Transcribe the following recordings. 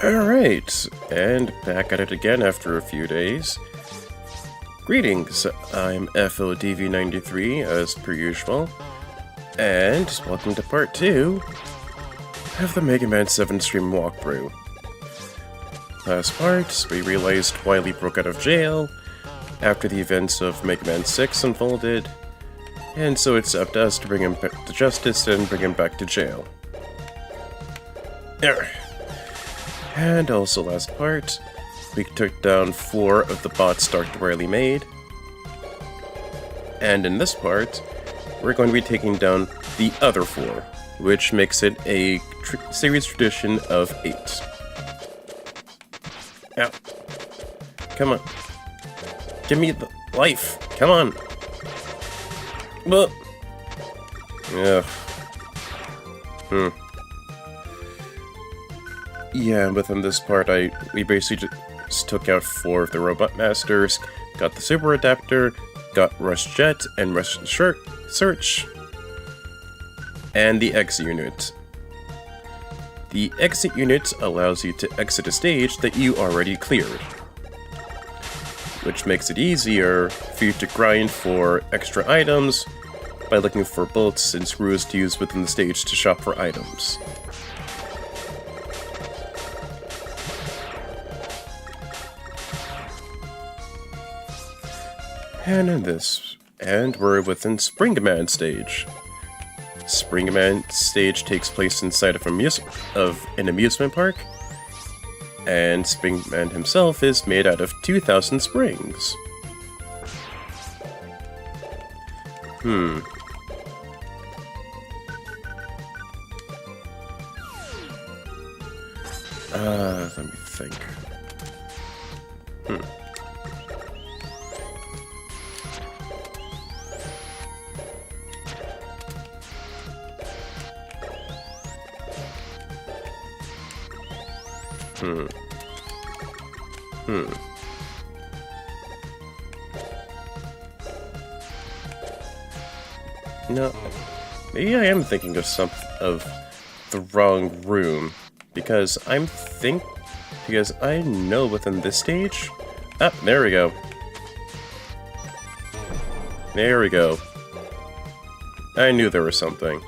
Alright, and back at it again after a few days. Greetings, I'm FODV93 as per usual, and welcome to part 2 of the Mega Man 7 stream walkthrough. Last part, we realized Wily broke out of jail after the events of Mega Man 6 unfolded, and so it's up to us to bring him back to justice and bring him back to jail. There. And also last part, we took down 4 of the bots Dr. Wily made. And in this part, we're going to be taking down the other 4, which makes it a series tradition of 8. Ow. Come on. Give me the life. Come on. Well. Ugh. Yeah, within this part, we basically just took out 4 of the Robot Masters, got the Super Adapter, got Rush Jet and Rush Search, and the Exit Unit. The Exit Unit allows you to exit a stage that you already cleared, which makes it easier for you to grind for extra items by looking for bolts and screws to use within the stage to shop for items. And we're within Spring Man stage. Spring Man stage takes place inside of an amusement park, and Spring Man himself is made out of 2,000 springs. Let me think. No, maybe I am thinking of the wrong room, because I know within this stage. Ah, there we go. There we go. I knew there was something.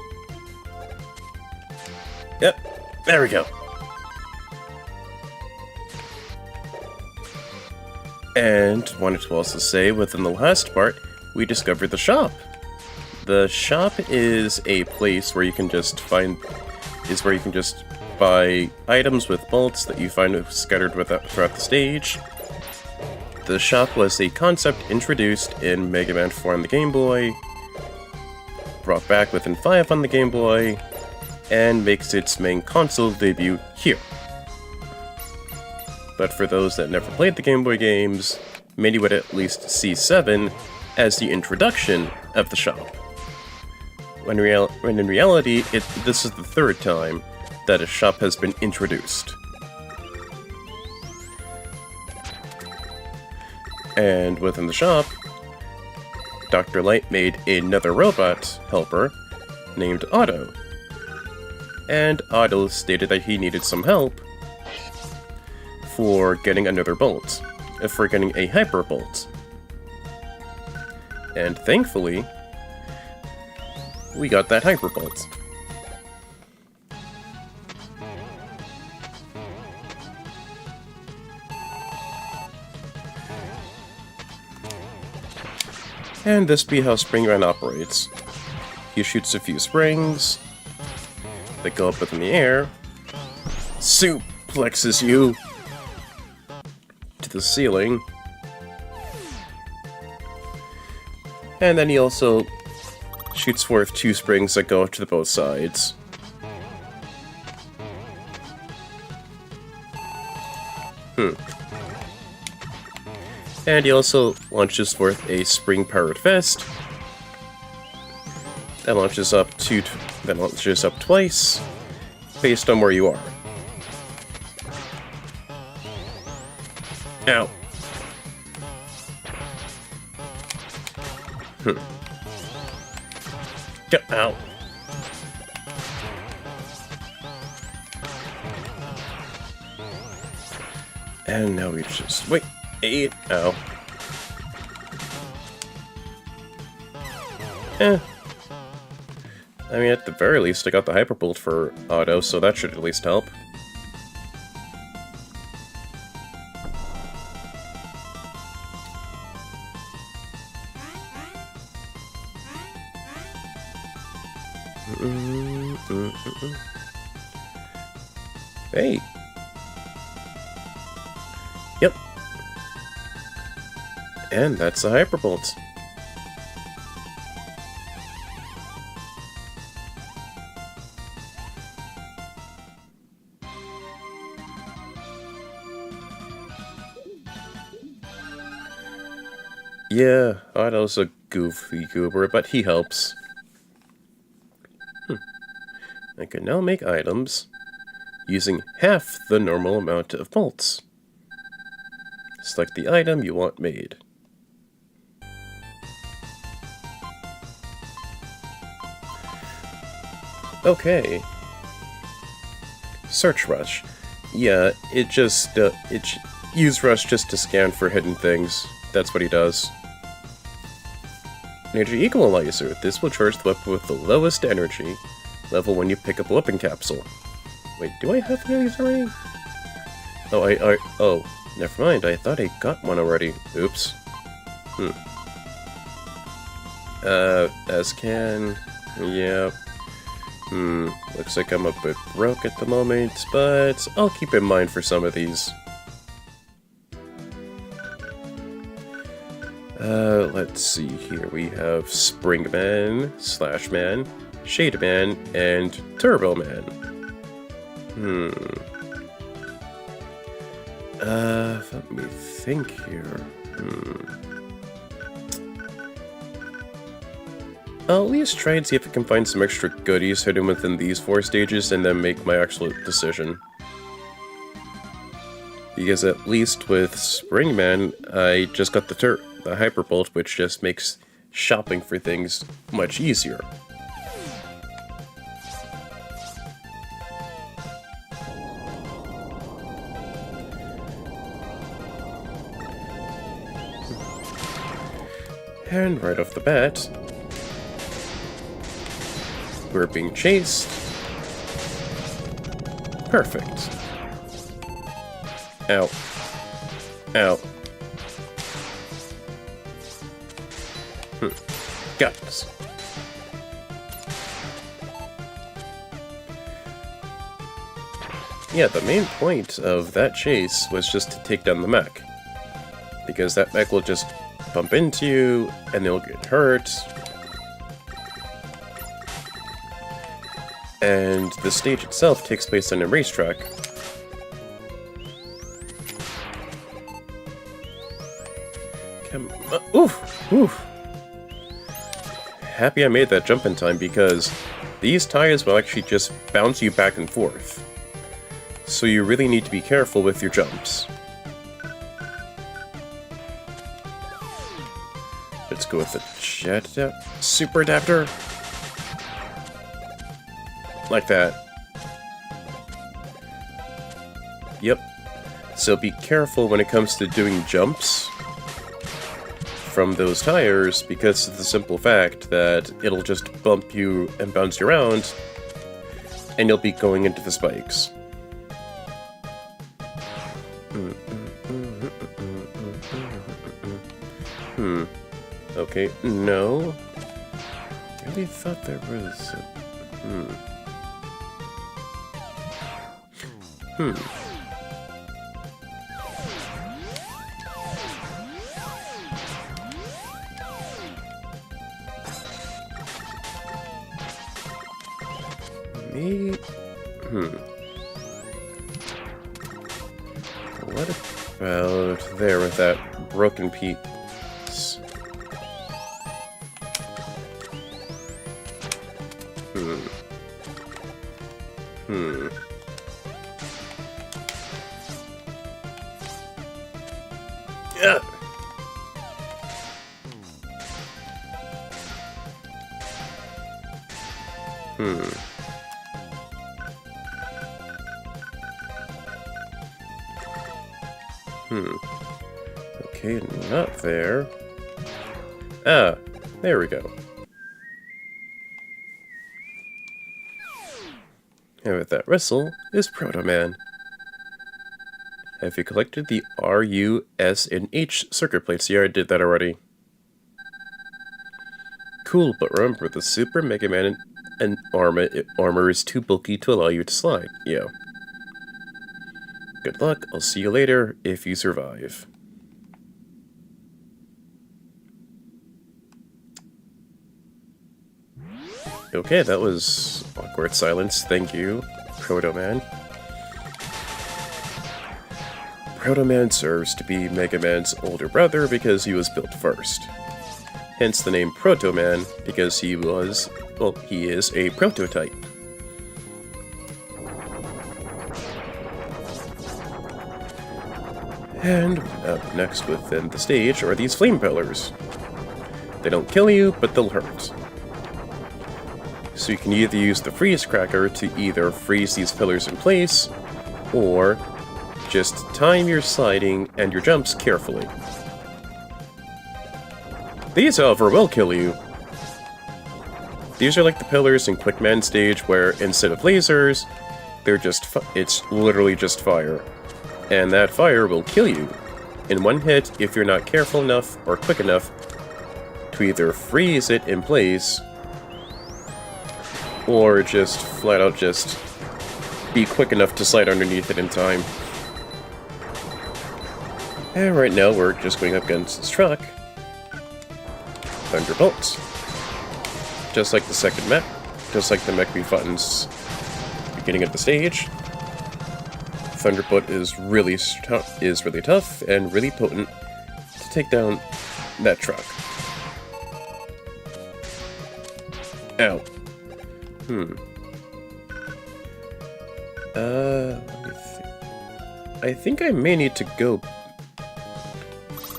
Yep, there we go. And wanted to also say, within the last part, we discovered the shop. The shop is a place where you can just buy items with bolts that you find scattered throughout the stage. The shop was a concept introduced in Mega Man 4 on the Game Boy, brought back within 5 on the Game Boy, and makes its main console debut here. But for those that never played the Game Boy games, many would at least see 7 as the introduction of the shop. When in reality, this is the 3rd time that a shop has been introduced. And within the shop, Dr. Light made another robot helper named Otto. And Otto stated that he needed some help for getting another bolt, for getting a Hyper Bolt. And thankfully, we got that Hyper Bolt. And this be how Spring Man operates. He shoots a few springs that go up in the air, suplexes you to the ceiling, and then he also shoots forth 2 springs that go up to both sides. And he also launches forth a spring-powered vest that launches up twice, based on where you are. Ow. Get out. And now we just wait. 8. Ow. I mean, at the very least, I got the Hyperbolt for auto, so that should at least help. Hey! Yep. And that's a Hyperbolt. Yeah, Otto's a goofy goober, but he helps. I can now make items using half the normal amount of bolts. Select the item you want made. Okay. Search Rush. Yeah, use Rush just to scan for hidden things. That's what he does. Energy Equalizer. This will charge the weapon with the lowest energy level when you pick up a weapon capsule. Wait, do I have one of these already? Oh, never mind. I thought I got one already. Oops. S-Can. Yep. Looks like I'm a bit broke at the moment, but I'll keep in mind for some of these. Let's see here. We have Springman, Slashman, Shademan, and Turboman. Let me think here. I'll at least try and see if I can find some extra goodies hidden within these 4 stages and then make my actual decision. Because at least with Springman, I just got the Hyperbolt, which just makes shopping for things much easier. And right off the bat, we're being chased. Perfect. Ow. Ow. Got this. Yeah, the main point of that chase was just to take down the mech. Because that mech will just bump into you, and they'll get hurt. And the stage itself takes place on a racetrack. Come on. Oof! Oof! Happy I made that jump in time, because these tires will actually just bounce you back and forth. So you really need to be careful with your jumps. Let's go with the Super Adapter. Like that. Yep. So be careful when it comes to doing jumps from those tires, because of the simple fact that it'll just bump you and bounce you around, and you'll be going into the spikes. Okay, no. I really thought there was What about there with that broken piece? Yeah. Okay, not there. Ah, there we go. And with that whistle is Proto Man. Have you collected the R, U, S, and H circuit plates? Yeah, I did that already. Cool, but remember, the Super Mega Man and armor is too bulky to allow you to slide. Yeah. Good luck, I'll see you later, if you survive. Okay, that was awkward silence, thank you, Proto Man. Proto Man serves to be Mega Man's older brother because he was built first. Hence the name Proto Man, because he is a prototype. And up next within the stage are these flame pillars. They don't kill you, but they'll hurt. So you can either use the freeze cracker to either freeze these pillars in place, or just time your sliding and your jumps carefully. These, however, will kill you. These are like the pillars in Quickman stage where instead of lasers, it's literally just fire. And that fire will kill you in one hit if you're not careful enough or quick enough to either freeze it in place or just flat out just be quick enough to slide underneath it in time. And right now we're just going up against this truck. Thunderbolts. Just like the second mech, just like the mech we fought in beginning of the stage. Thunderbolt is really tough and really potent to take down that truck. Ow. Let me think. I think I may need to go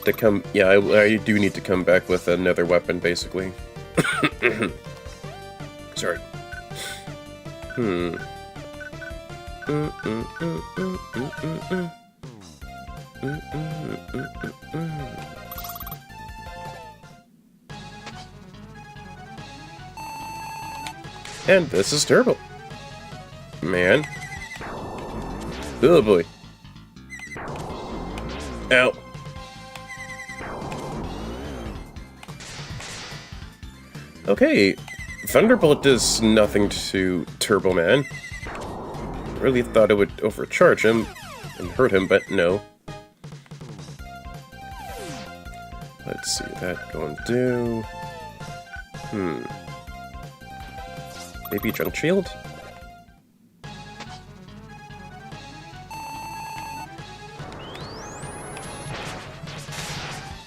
to come. Yeah, I do need to come back with another weapon, basically. Sorry. And this is Turbo Man. Oh boy. Ow. Okay, Thunderbolt does nothing to Turbo Man. Really thought it would overcharge him and hurt him, but no. Let's see, that going to do. Maybe Junk Shield?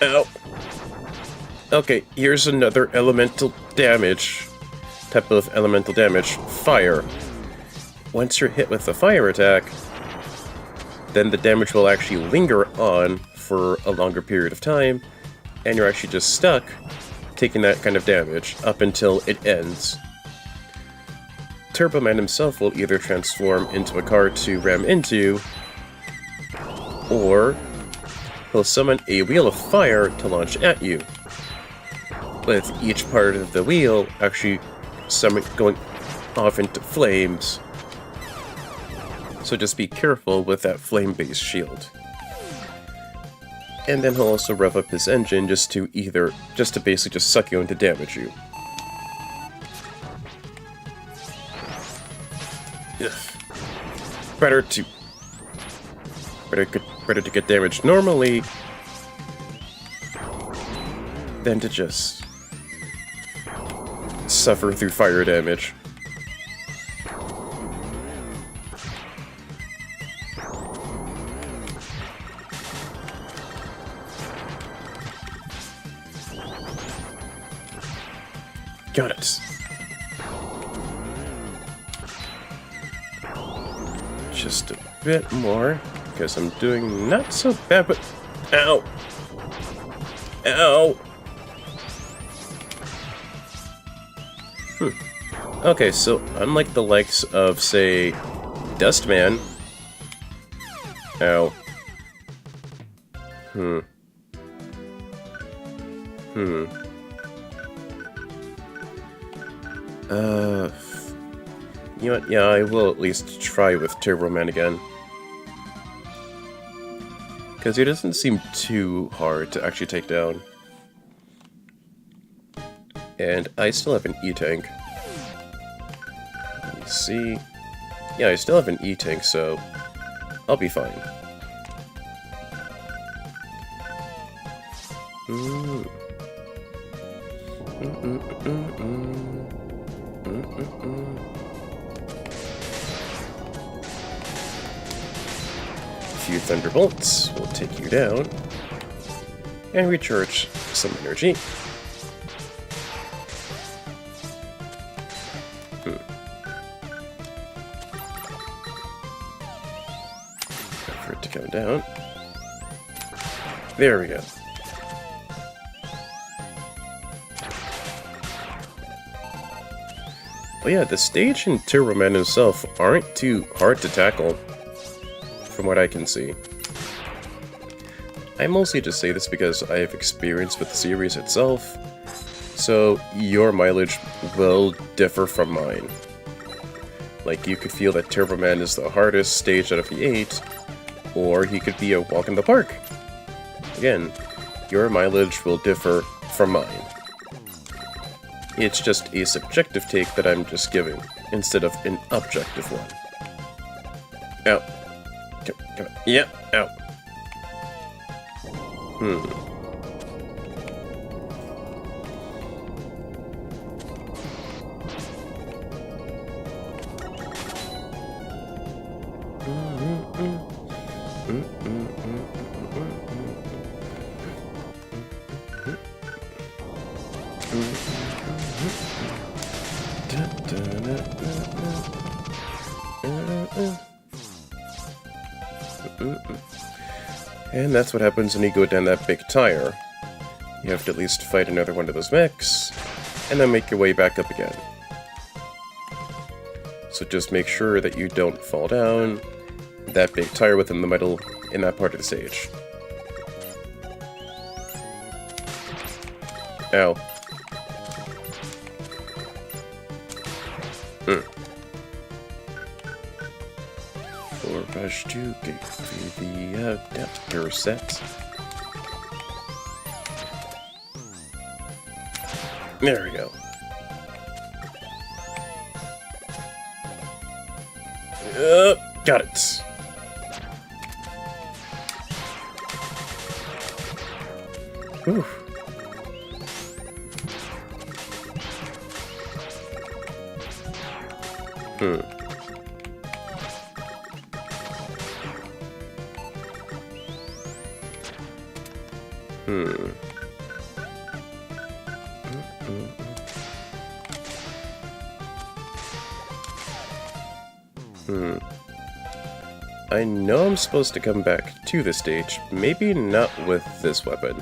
Ow. Okay, here's another elemental damage. Type of elemental damage. Fire. Once you're hit with a fire attack, then the damage will actually linger on for a longer period of time, and you're actually just stuck taking that kind of damage up until it ends. Turbo Man himself will either transform into a car to ram into, or he'll summon a wheel of fire to launch at you, with each part of the wheel actually going off into flames. So just be careful with that flame-based shield. And then he'll also rev up his engine just to basically just suck you in to damage you. Ugh. Better to get damaged normally than to just suffer through fire damage. Got it. Just a bit more, because I'm doing not so bad, but... Ow! Ow! Okay, so unlike the likes of, say, Dustman... Ow. You know what? Yeah, I will at least try with Turbo Man again. Because he doesn't seem too hard to actually take down. And I still have an E-Tank. Let me see. Yeah, I still have an E-Tank, so I'll be fine. A few Thunderbolts will take you down and recharge some energy. For it to come down. There we go. But yeah, the stage and Turbo Man himself aren't too hard to tackle, from what I can see. I mostly just say this because I have experience with the series itself, so your mileage will differ from mine. Like, you could feel that Turbo Man is the hardest stage out of the 8, or he could be a walk in the park. Again, your mileage will differ from mine. It's just a subjective take that I'm just giving, instead of an objective one. Ow. Come on. Yeah, ow. And that's what happens when you go down that big tire. You have to at least fight another one of those mechs, and then make your way back up again. So just make sure that you don't fall down that big tire within the middle in that part of the stage. Ow. Rush to get the adapter set. There we go. Got it. Whew. I know I'm supposed to come back to this stage, maybe not with this weapon.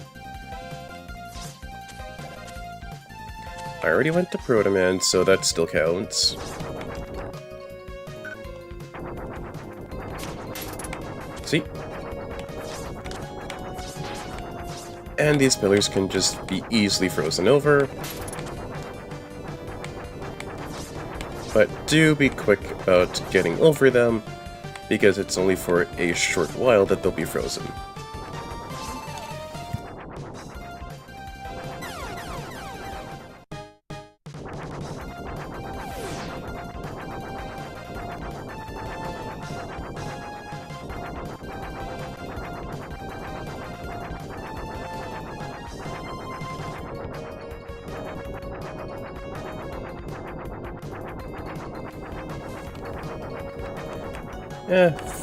I already went to Proto Man, so that still counts. See? And these pillars can just be easily frozen over. But do be quick about getting over them, because it's only for a short while that they'll be frozen.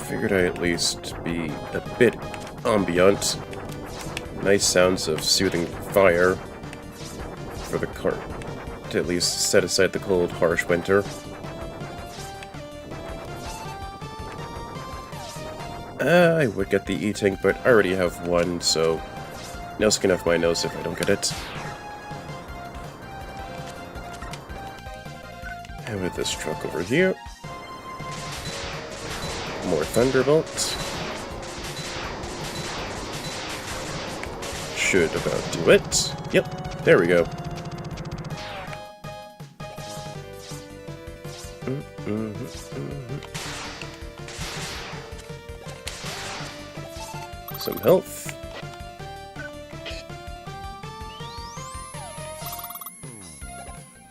Figured I'd at least be a bit ambient. Nice sounds of soothing fire for the cart to at least set aside the cold, harsh winter. I would get the E-Tank, but I already have one, so no skin off my nose if I don't get it. And with this truck over here, more Thunderbolt. should about do it. Yep, there we go. Some health.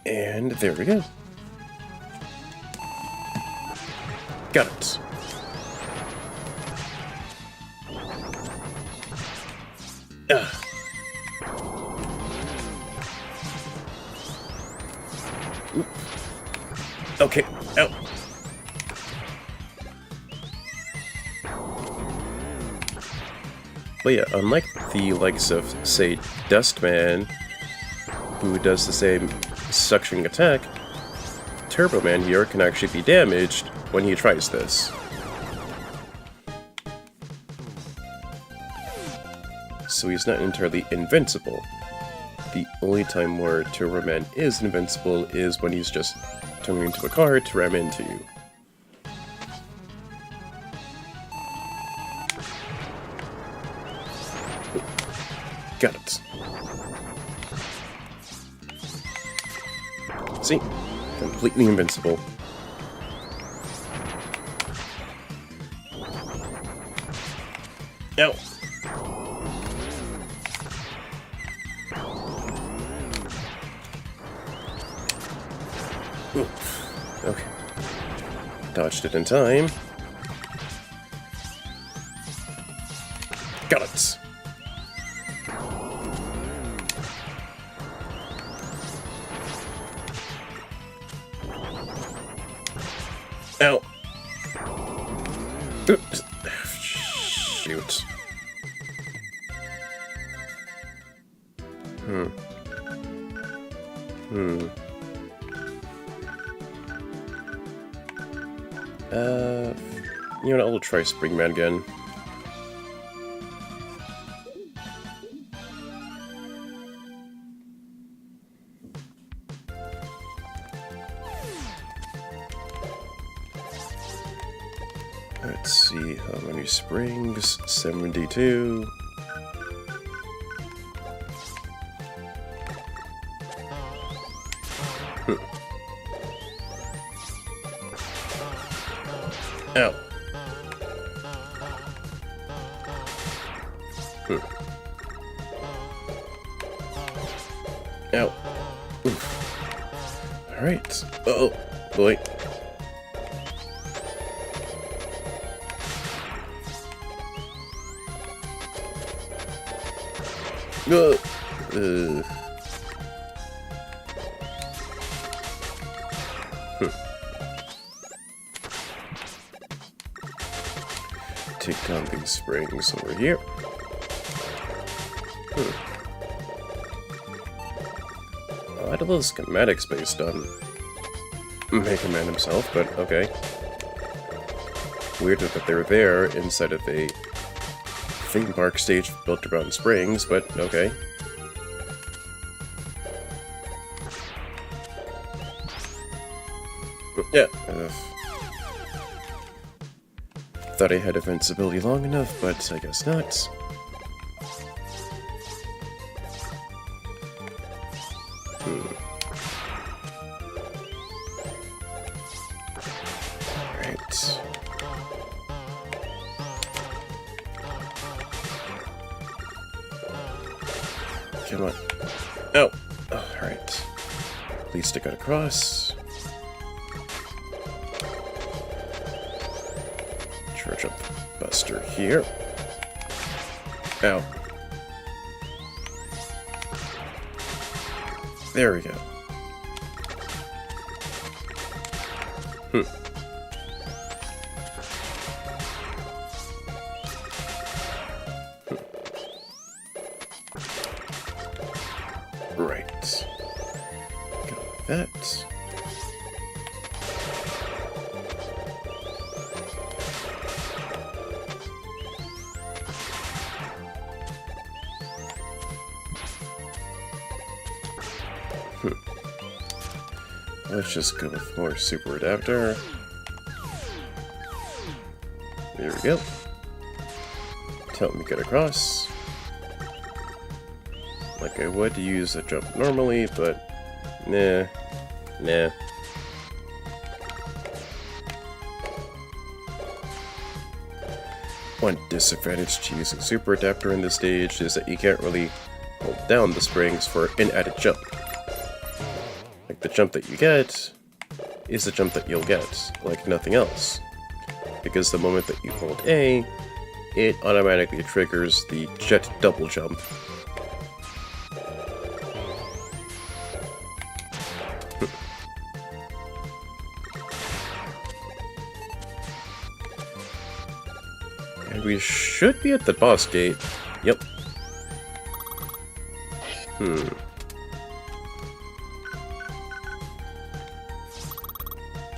And there we go. Got it. Oop. Okay, out. But yeah, unlike the likes of, say, Dustman, who does the same suctioning attack, Turbo Man here can actually be damaged when he tries this. So he's not entirely invincible. The only time where Turbo Man is invincible is when he's just turning into a car to ram into you. Got it. See? Completely invincible. Ow! Oof. Okay. Dodged it in time. Got it! Ow! Oops. Shoot. You know what, I'll try Springman again. Let's see, how many springs? 72. Ow. Ow. Oof. Alright. Oh, boy. Take down these springs over here. I don't know the schematics based on Mega Man himself, but okay. Weird that they're there inside of a theme park stage built around springs, but okay. Yeah. Thought I had invincibility long enough, but I guess not. Alright. Come on. Oh! Alright. At least I got across. Charge up Buster here. Ow. There we go. Right. Got that. Let's just go with more Super Adapter. There we go. Help me get across. Like, I would use a jump normally, but nah. One disadvantage to using Super Adapter in this stage is that you can't really hold down the springs for an added jump. Like, the jump that you get is the jump that you'll get, like nothing else. Because the moment that you hold A, it automatically triggers the jet double jump. And we should be at the boss gate. Yep.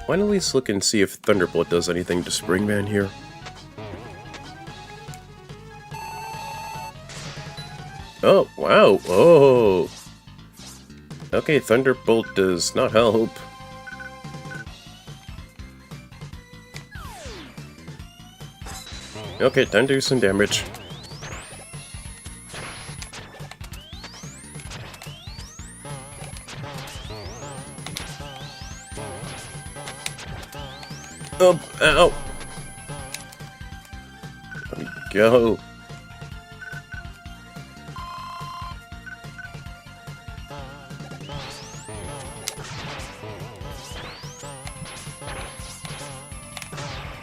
Why don't we look and see if Thunderbolt does anything to Springman here? Oh, wow. Oh. Okay, Thunderbolt does not help. Okay, time to do some damage. Oh, ow! Let me go.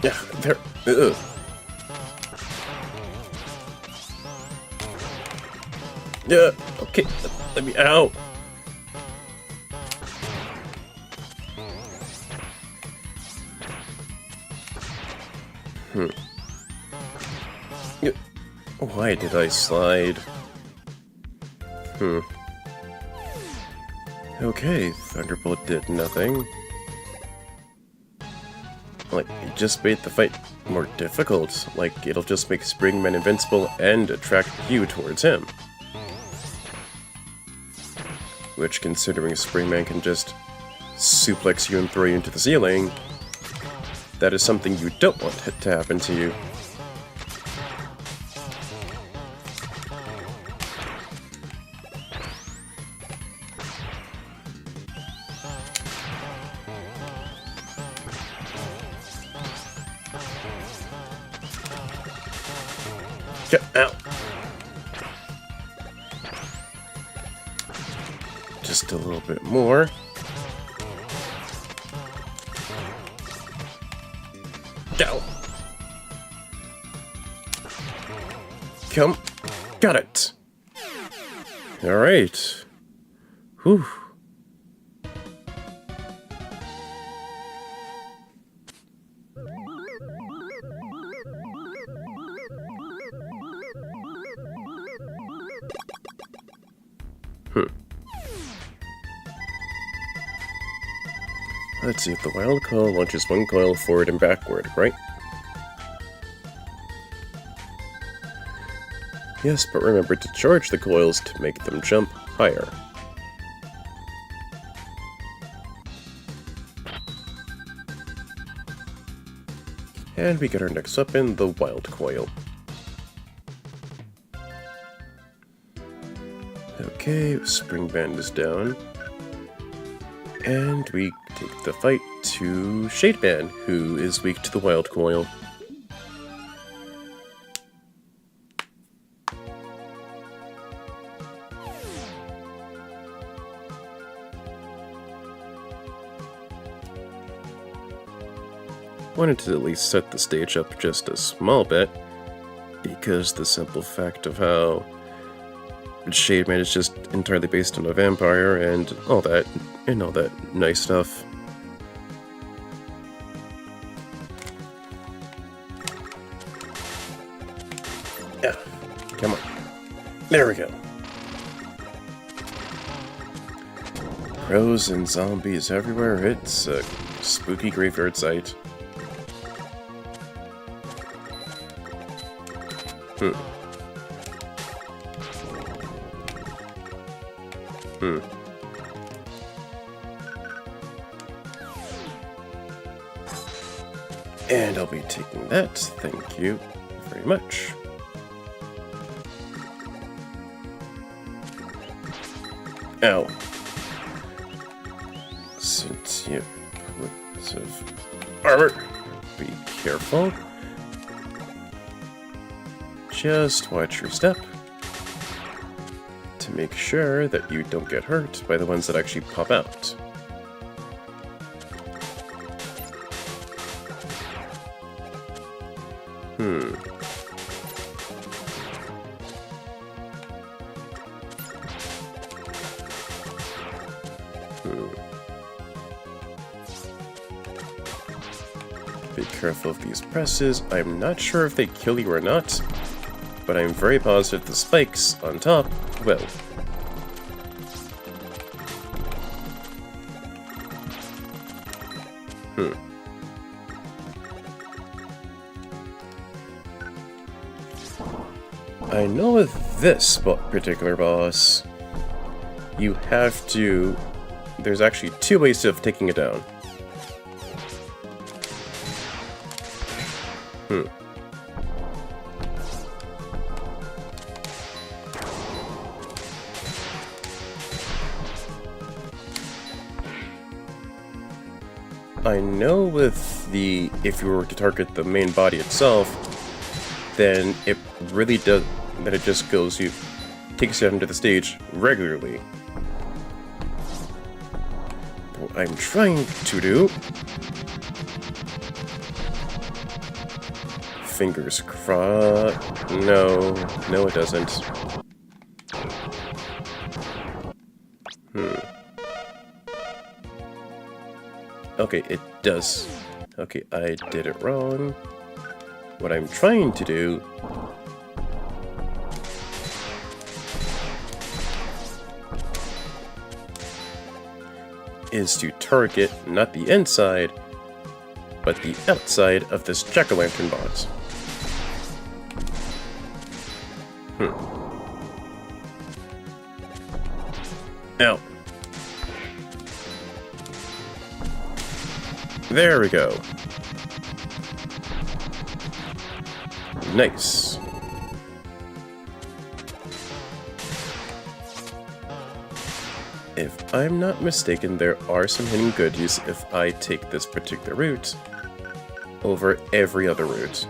Yeah, there. Ugh. Yeah, okay, let me out. Why did I slide? Okay, Thunderbolt did nothing. Like, it just made the fight more difficult. Like, it'll just make Springman invincible and attract you towards him. Which, considering Springman can just suplex you and throw you into the ceiling, that is something you don't want to happen to you. Get out! Just a little bit more. Go! Come. Got it! Alright. Whew. Let's see if the wild coil launches one coil forward and backward, right? Yes, but remember to charge the coils to make them jump higher. And we get our next weapon, the wild coil. Okay, Springman is down. And we take the fight to Shademan, who is weak to the wild coil. Wanted to at least set the stage up just a small bit, because the simple fact of how Shademan is just entirely based on a vampire and all that nice stuff. Yeah, come on. There we go. Crows and zombies everywhere. It's a spooky graveyard site. And I'll be taking that, thank you very much. Ow. Sentient plates of armor. Be careful. Just watch your step to make sure that you don't get hurt by the ones that actually pop out. Be careful of these presses. I'm not sure if they kill you or not, but I'm very positive the spikes on top will. I know with this particular boss, you have to... There's actually two ways of taking it down. I know with the... If you were to target the main body itself, then it really does... That it just goes... takes you out into the stage regularly. What I'm trying to do... Fingers crossed... No, it doesn't. Okay, it does. Okay, I did it wrong. What I'm trying to do... is to target not the inside, but the outside of this jack-o'-lantern box. Ow. There we go. Nice. If I'm not mistaken, there are some hidden goodies if I take this particular route over every other route.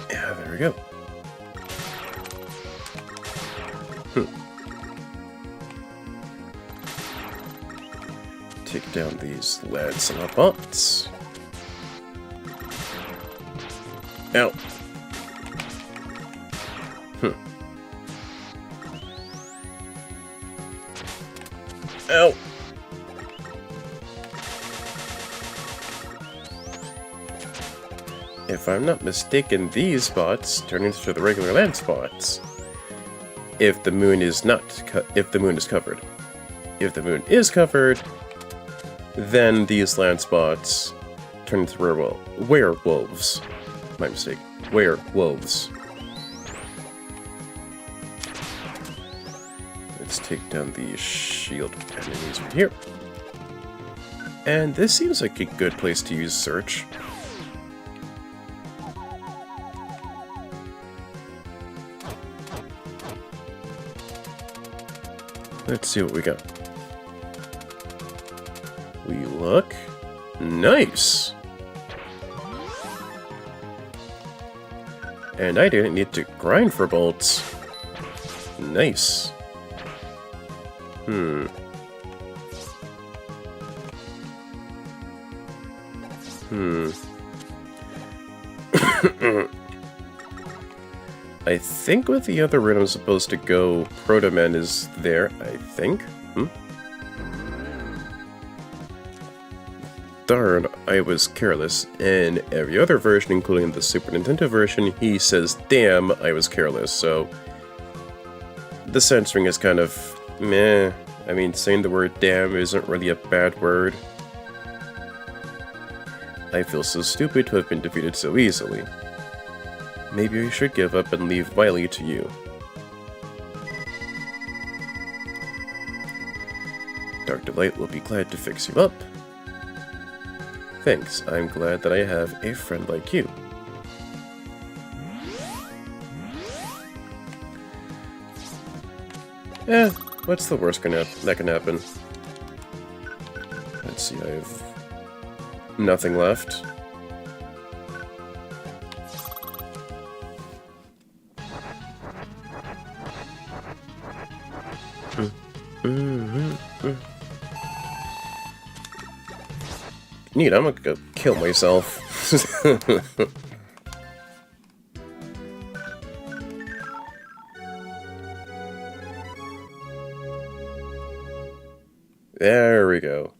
Yeah, there we go. Take down these Lancelots. Ow. Ow. If I'm not mistaken, these spots turn into the regular land spots. If the moon is not, if the moon is covered. If the moon is covered, then these land spots turn into werewolves. My mistake. Werewolves. Let's take down these shield enemies right here. And this seems like a good place to use search. Let's see what we got. We look nice. And I didn't need to grind for bolts. Nice. I think with the other route I'm supposed to go, Protoman is there, I think. Darn, I was careless. In every other version, including the Super Nintendo version, he says, damn, I was careless, so... The censoring is kind of meh. I mean, saying the word damn isn't really a bad word. I feel so stupid to have been defeated so easily. Maybe I should give up and leave Wily to you. Dark Delight will be glad to fix you up. Thanks, I'm glad that I have a friend like you. What's the worst that can happen? Let's see, I have nothing left. Neat, I'm gonna go kill myself. There we go.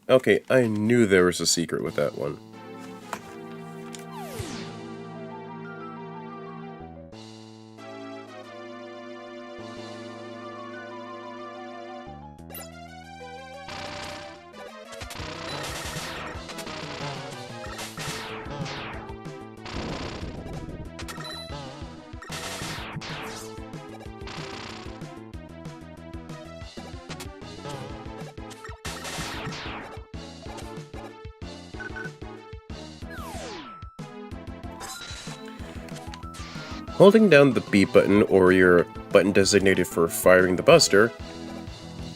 Okay, I knew there was a secret with that one. Holding down the B button or your button designated for firing the buster,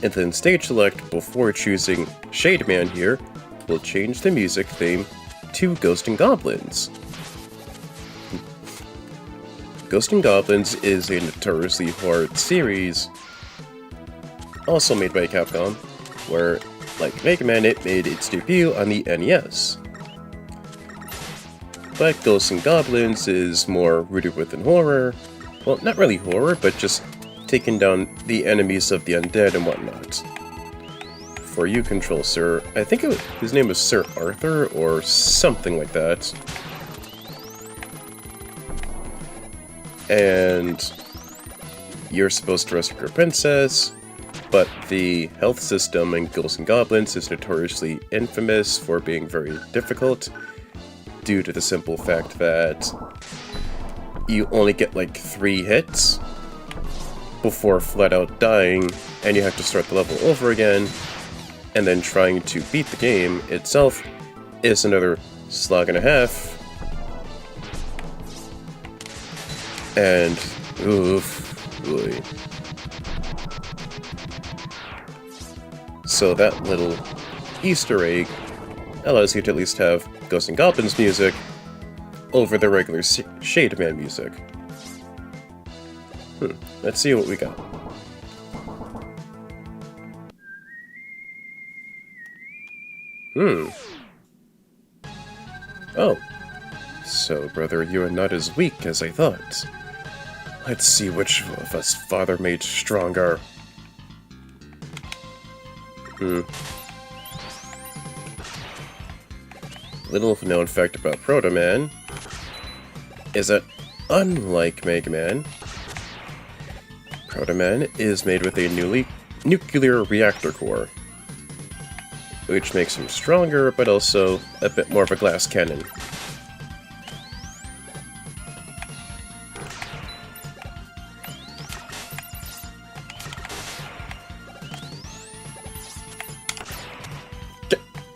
and then stage select before choosing Shade Man here will change the music theme to Ghosts 'n Goblins. Ghosts 'n Goblins is a notoriously hard series, also made by Capcom, where, like Mega Man, it made its debut on the NES. But Ghosts 'n Goblins is more rooted within horror. Well, not really horror, but just taking down the enemies of the undead and whatnot. For you control Sir, I think his name was Sir Arthur or something like that. And you're supposed to rescue your princess, but the health system in Ghosts 'n Goblins is notoriously infamous for being very difficult, due to the simple fact that you only get like 3 hits before flat out dying, and you have to start the level over again, and then trying to beat the game itself is another slog and a half. And oof, boy. So that little Easter egg allows you to at least have Ghosts 'n Goblins music over the regular Shade Man music. Let's see what we got. Oh. So, brother, you are not as weak as I thought. Let's see which of us father made stronger. Little known fact about Proto Man is that, unlike Mega Man, Proto Man is made with a nuclear reactor core, which makes him stronger, but also a bit more of a glass cannon.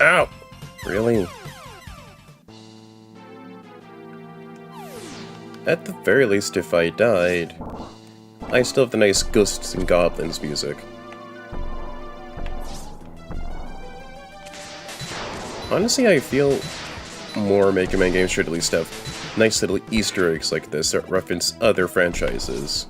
Ow! Really? At the very least, if I died, I still have the nice Ghosts 'n Goblins music. Honestly, I feel more Mega Man games should at least have nice little Easter eggs like this that reference other franchises.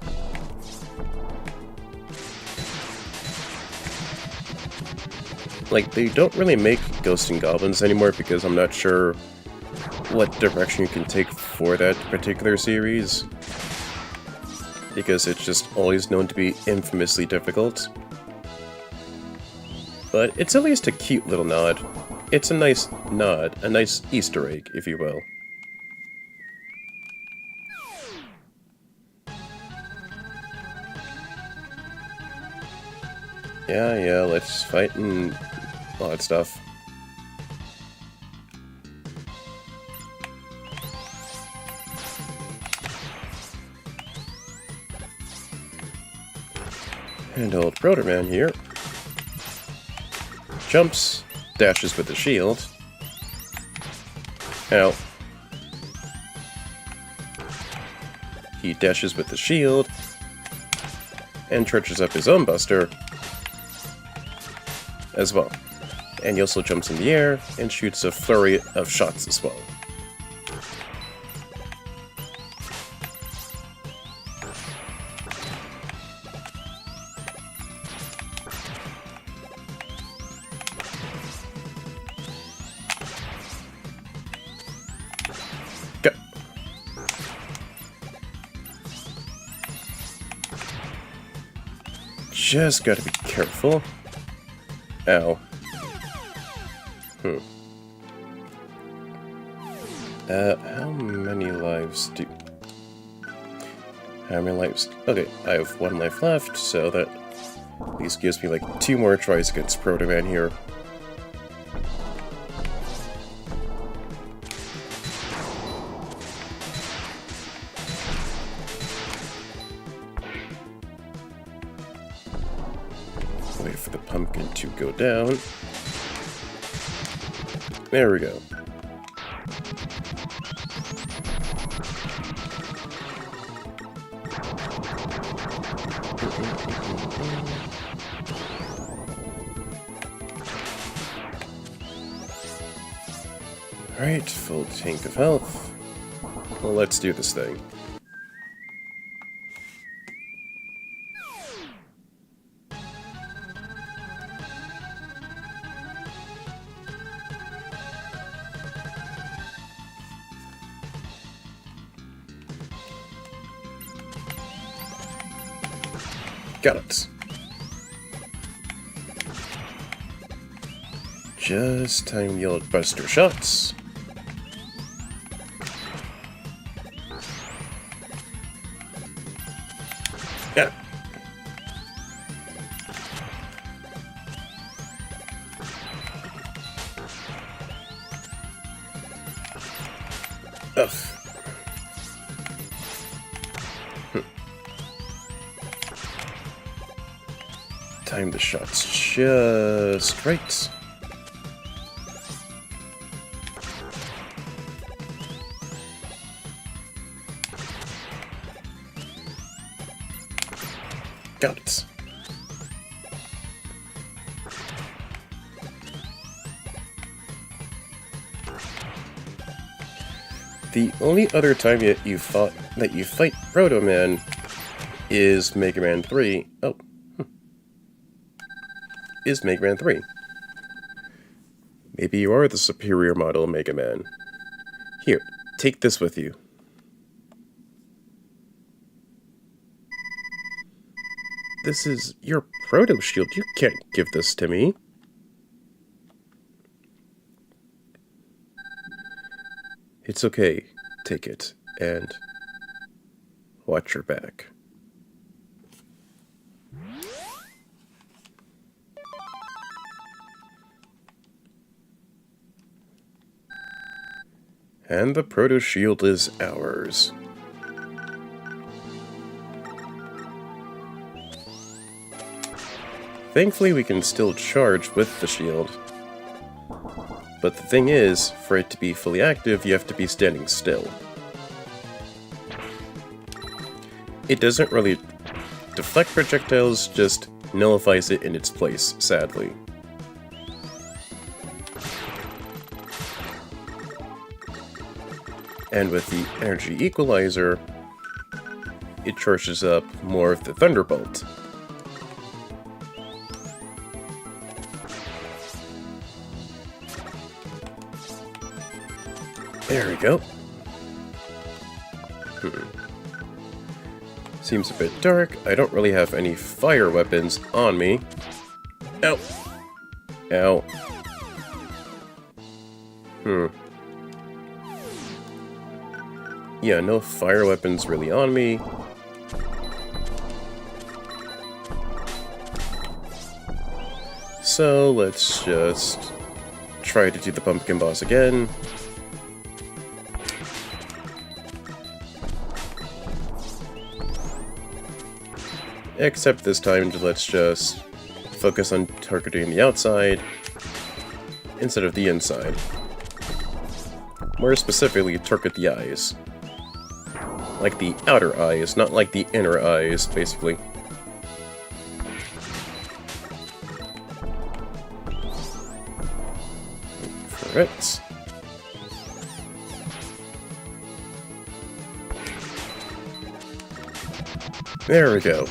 Like, they don't really make Ghosts 'n Goblins anymore because I'm not sure what direction you can take for that particular series, because it's just always known to be infamously difficult. But it's at least a cute little nod. It's a nice nod, a nice Easter egg, if you will. Yeah, let's fight and all that stuff. And old Proto Man here jumps, dashes with the shield. Ow. He dashes with the shield, and charges up his own buster as well. And he also jumps in the air and shoots a flurry of shots as well. Go. Just gotta be careful. Ow. How many lives do... How many lives... Okay, I have 1 life left, so that at least gives me like 2 more tries against Proto Man here. Wait for the pumpkin to go down. There we go. Alright, full tank of health. Well, let's do this thing. Got it. Just time the old buster shots. Yeah. Ugh. Time the shots just right. Got it. The only other time that you fight Proto Man is Mega Man 3. Oh. Is Mega Man 3. Maybe you are the superior model Mega Man. Here, take this with you. This is your Proto Shield. You can't give this to me. It's okay. Take it and watch your back. And the Proto Shield is ours. Thankfully, we can still charge with the shield. But the thing is, for it to be fully active, you have to be standing still. It doesn't really deflect projectiles, just nullifies it in its place, sadly. And with the energy equalizer, it charges up more of the Thunderbolt. There we go. Seems a bit dark. I don't really have any fire weapons on me. Ow! Ow. Yeah, no fire weapons really on me. So let's just try to do the pumpkin boss again. Except this time, let's just focus on targeting the outside instead of the inside. More specifically, target the eyes. Like the outer eyes, not like the inner eyes, basically. Alright. There we go.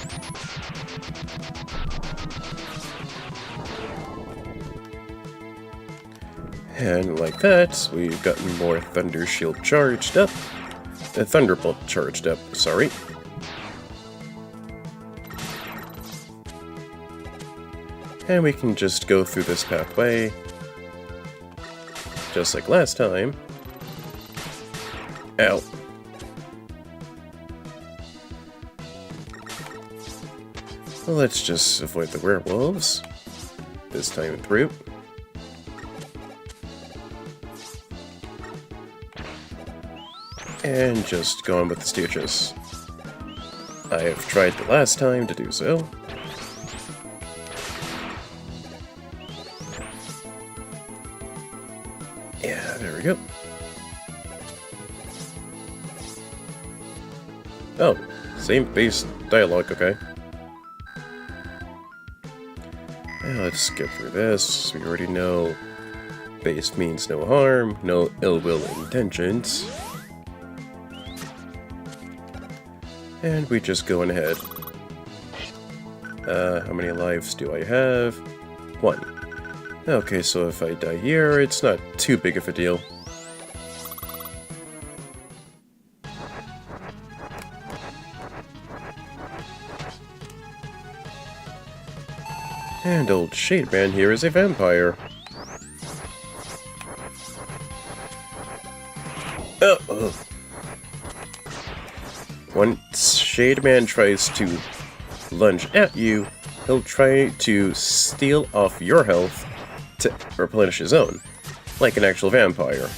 And like that, we've gotten more Thunder Shield charged up. Thunderbolt charged up, sorry. And we can just go through this pathway, just like last time. Ow. Well, let's just avoid the werewolves this time through. And just go on with the stages. I have tried the last time to do so. Yeah, there we go. Oh, same base dialogue, okay. Now let's skip through this. We already know base means no harm, no ill will intentions. And we just go on ahead. How many lives do I have? 1. Okay, so if I die here, it's not too big of a deal. And old Shademan here is a vampire. Oh. Once Shademan tries to lunge at you, he'll try to steal off your health to replenish his own, like an actual vampire.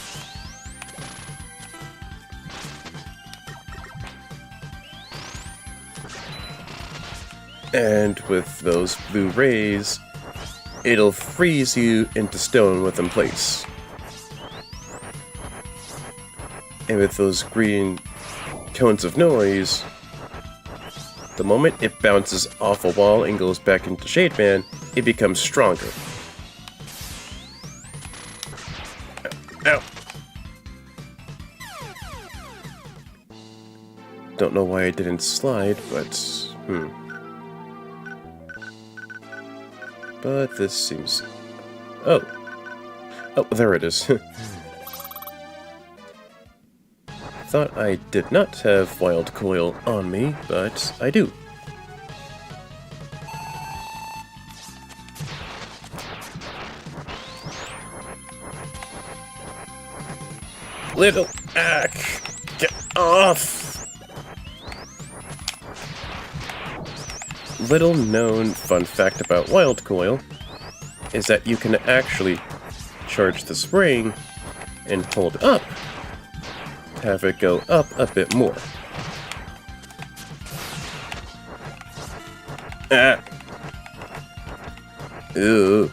And with those blue rays, it'll freeze you into stone within place. And with those green cones of noise, the moment it bounces off a wall and goes back into Shademan, it becomes stronger. Ow. Don't know why I didn't slide, but But this seems... Oh, there it is. Thought I did not have Wild Coil on me, but I do. Little Ack! Get off! Little known fun fact about Wild Coil is that you can actually charge the spring and hold up, have it go up a bit more. Ah! Ooh.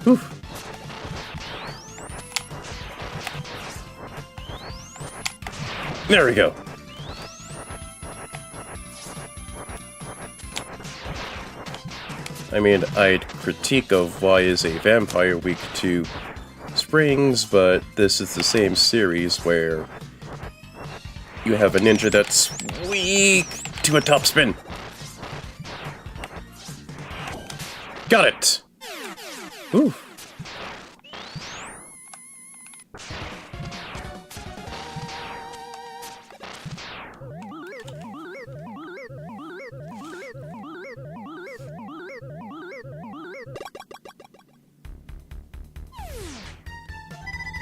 Whew. There we go. I mean, I'd critique of why is a vampire weak to springs, but this is the same series where you have a ninja that's weak to a topspin. Got it! Ooh.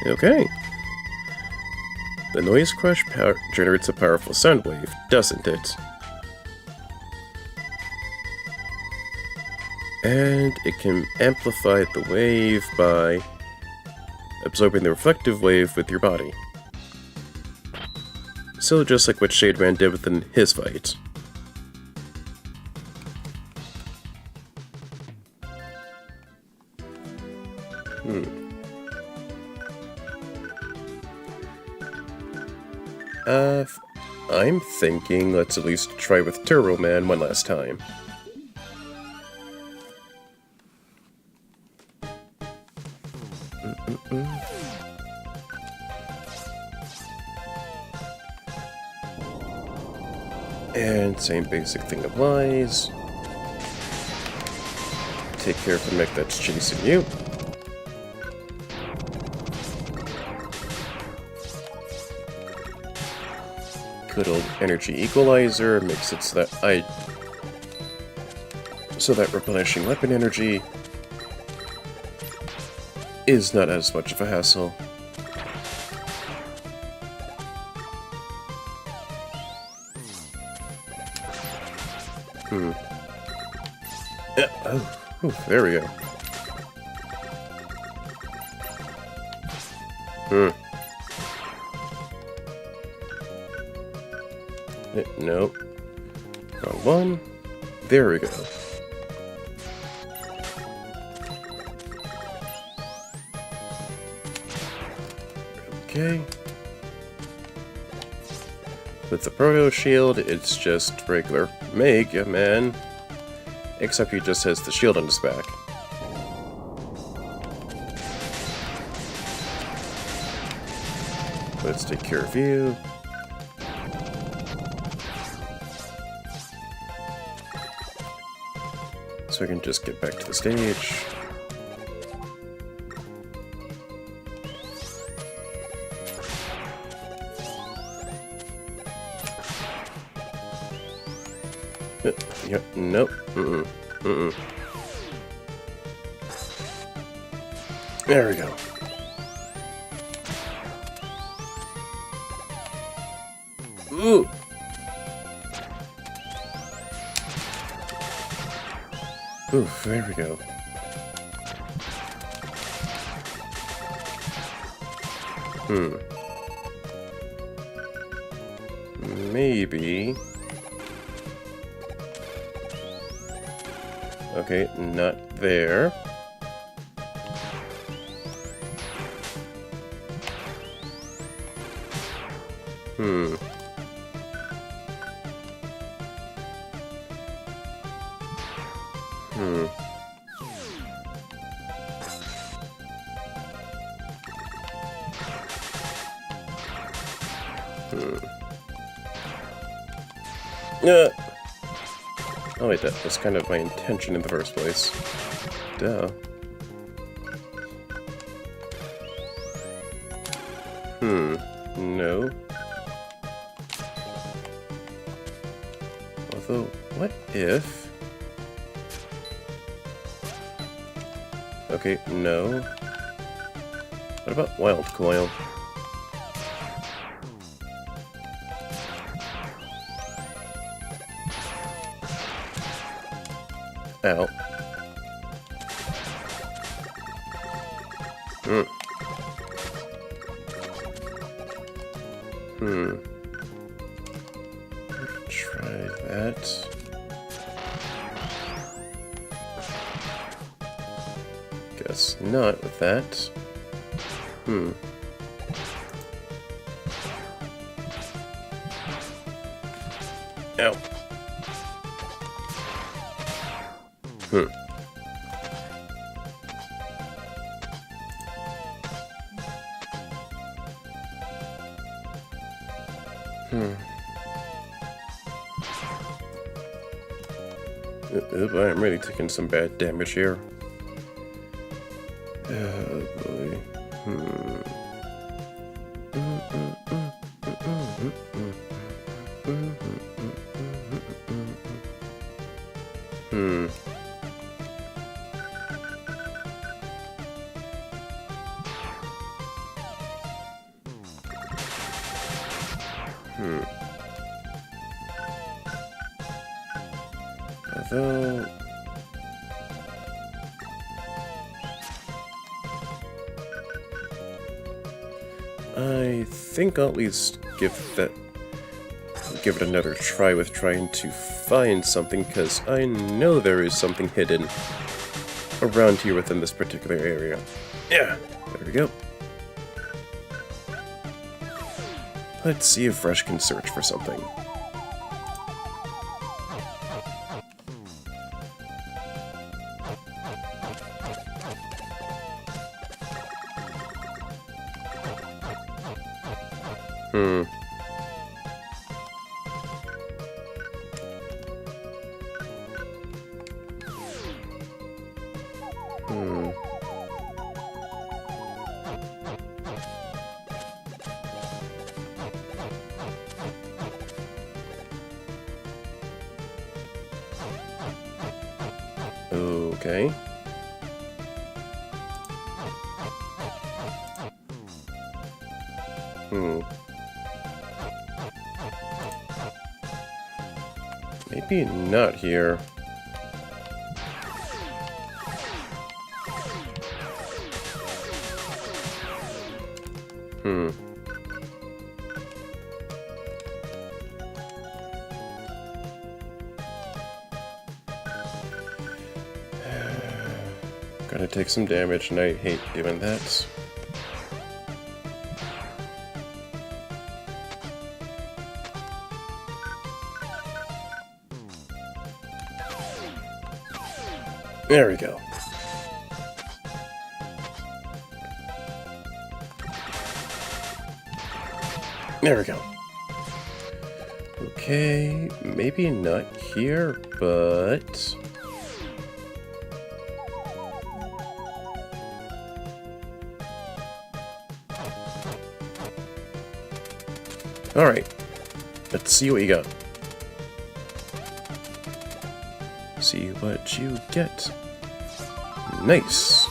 Okay. The Noise Crush generates a powerful sound wave, doesn't it? And it can amplify the wave by absorbing the reflective wave with your body. So just like what Shademan did within his fight. I'm thinking let's at least try with Turbo Man one last time. And same basic thing applies. Take care of the mech that's chasing you. Good old energy equalizer makes it so that replenishing weapon energy is not as much of a hassle. Yeah, oh, there we go. Nope. Wrong one. There we go. Okay. With the Proto Shield, it's just regular Mega Man, except he just has the shield on his back. Let's take care of you. So I can just get back to the stage. Yep, nope, There we go. Ooh! Ooh, there we go. Maybe... Okay, not there. Oh wait, that was kind of my intention in the first place. Duh. No. Although, what if... Okay, no. What about Wild Coil? Ow. Try that. Guess not with that. Ow. I'm really taking some bad damage here. Oh boy. Although... I think I'll at least give it another try with trying to find something, because I know there is something hidden around here within this particular area. Yeah, there we go. Let's see if Rush can search for something. Hmm. Hmm. Okay. Hmm. Maybe not here. Hmm. Gonna take some damage, and I hate doing that. There we go. There we go. Okay, maybe not here, but... Alright, let's see what you got. See what you get. Nice.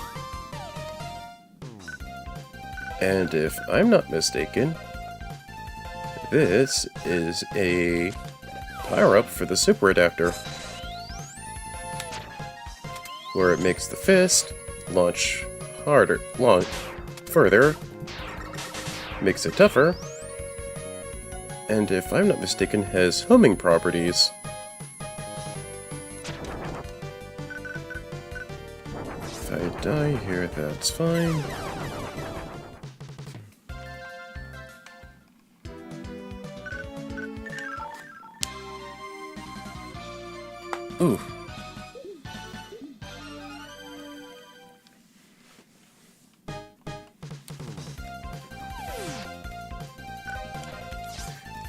And if I'm not mistaken, this is a power-up for the Super Adapter, where it makes the fist launch further, makes it tougher, and if I'm not mistaken, has homing properties. If I die here, that's fine. Ooh.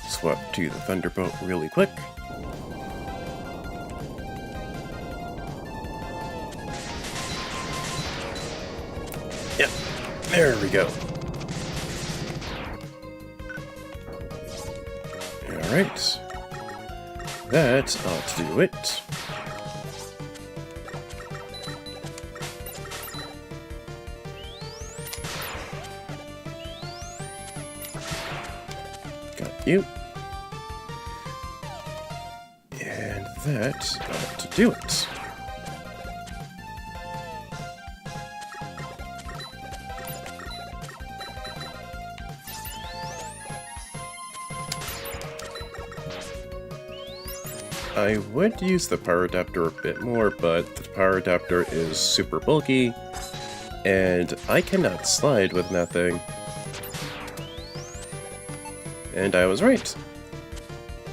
Swap to the Thunderbolt really quick. Yep, there we go. Alright. That ought to do it. Got you. And that ought to do it. I would use the power adapter a bit more, but the power adapter is super bulky, and I cannot slide with that thing. And I was right.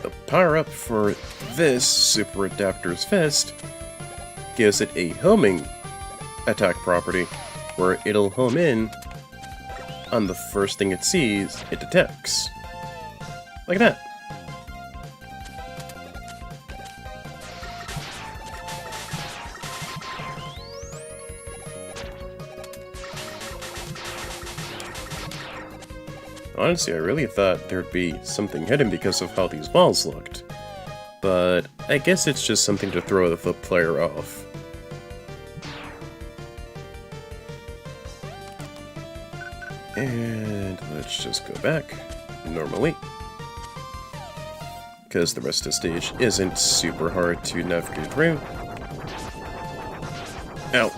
The power-up for this Super Adapter's Fist gives it a homing attack property, where it'll home in on the first thing it sees it detects. Like that. Honestly, I really thought there'd be something hidden because of how these walls looked. But I guess it's just something to throw the player off. And let's just go back normally. Because the rest of the stage isn't super hard to navigate through. Ow.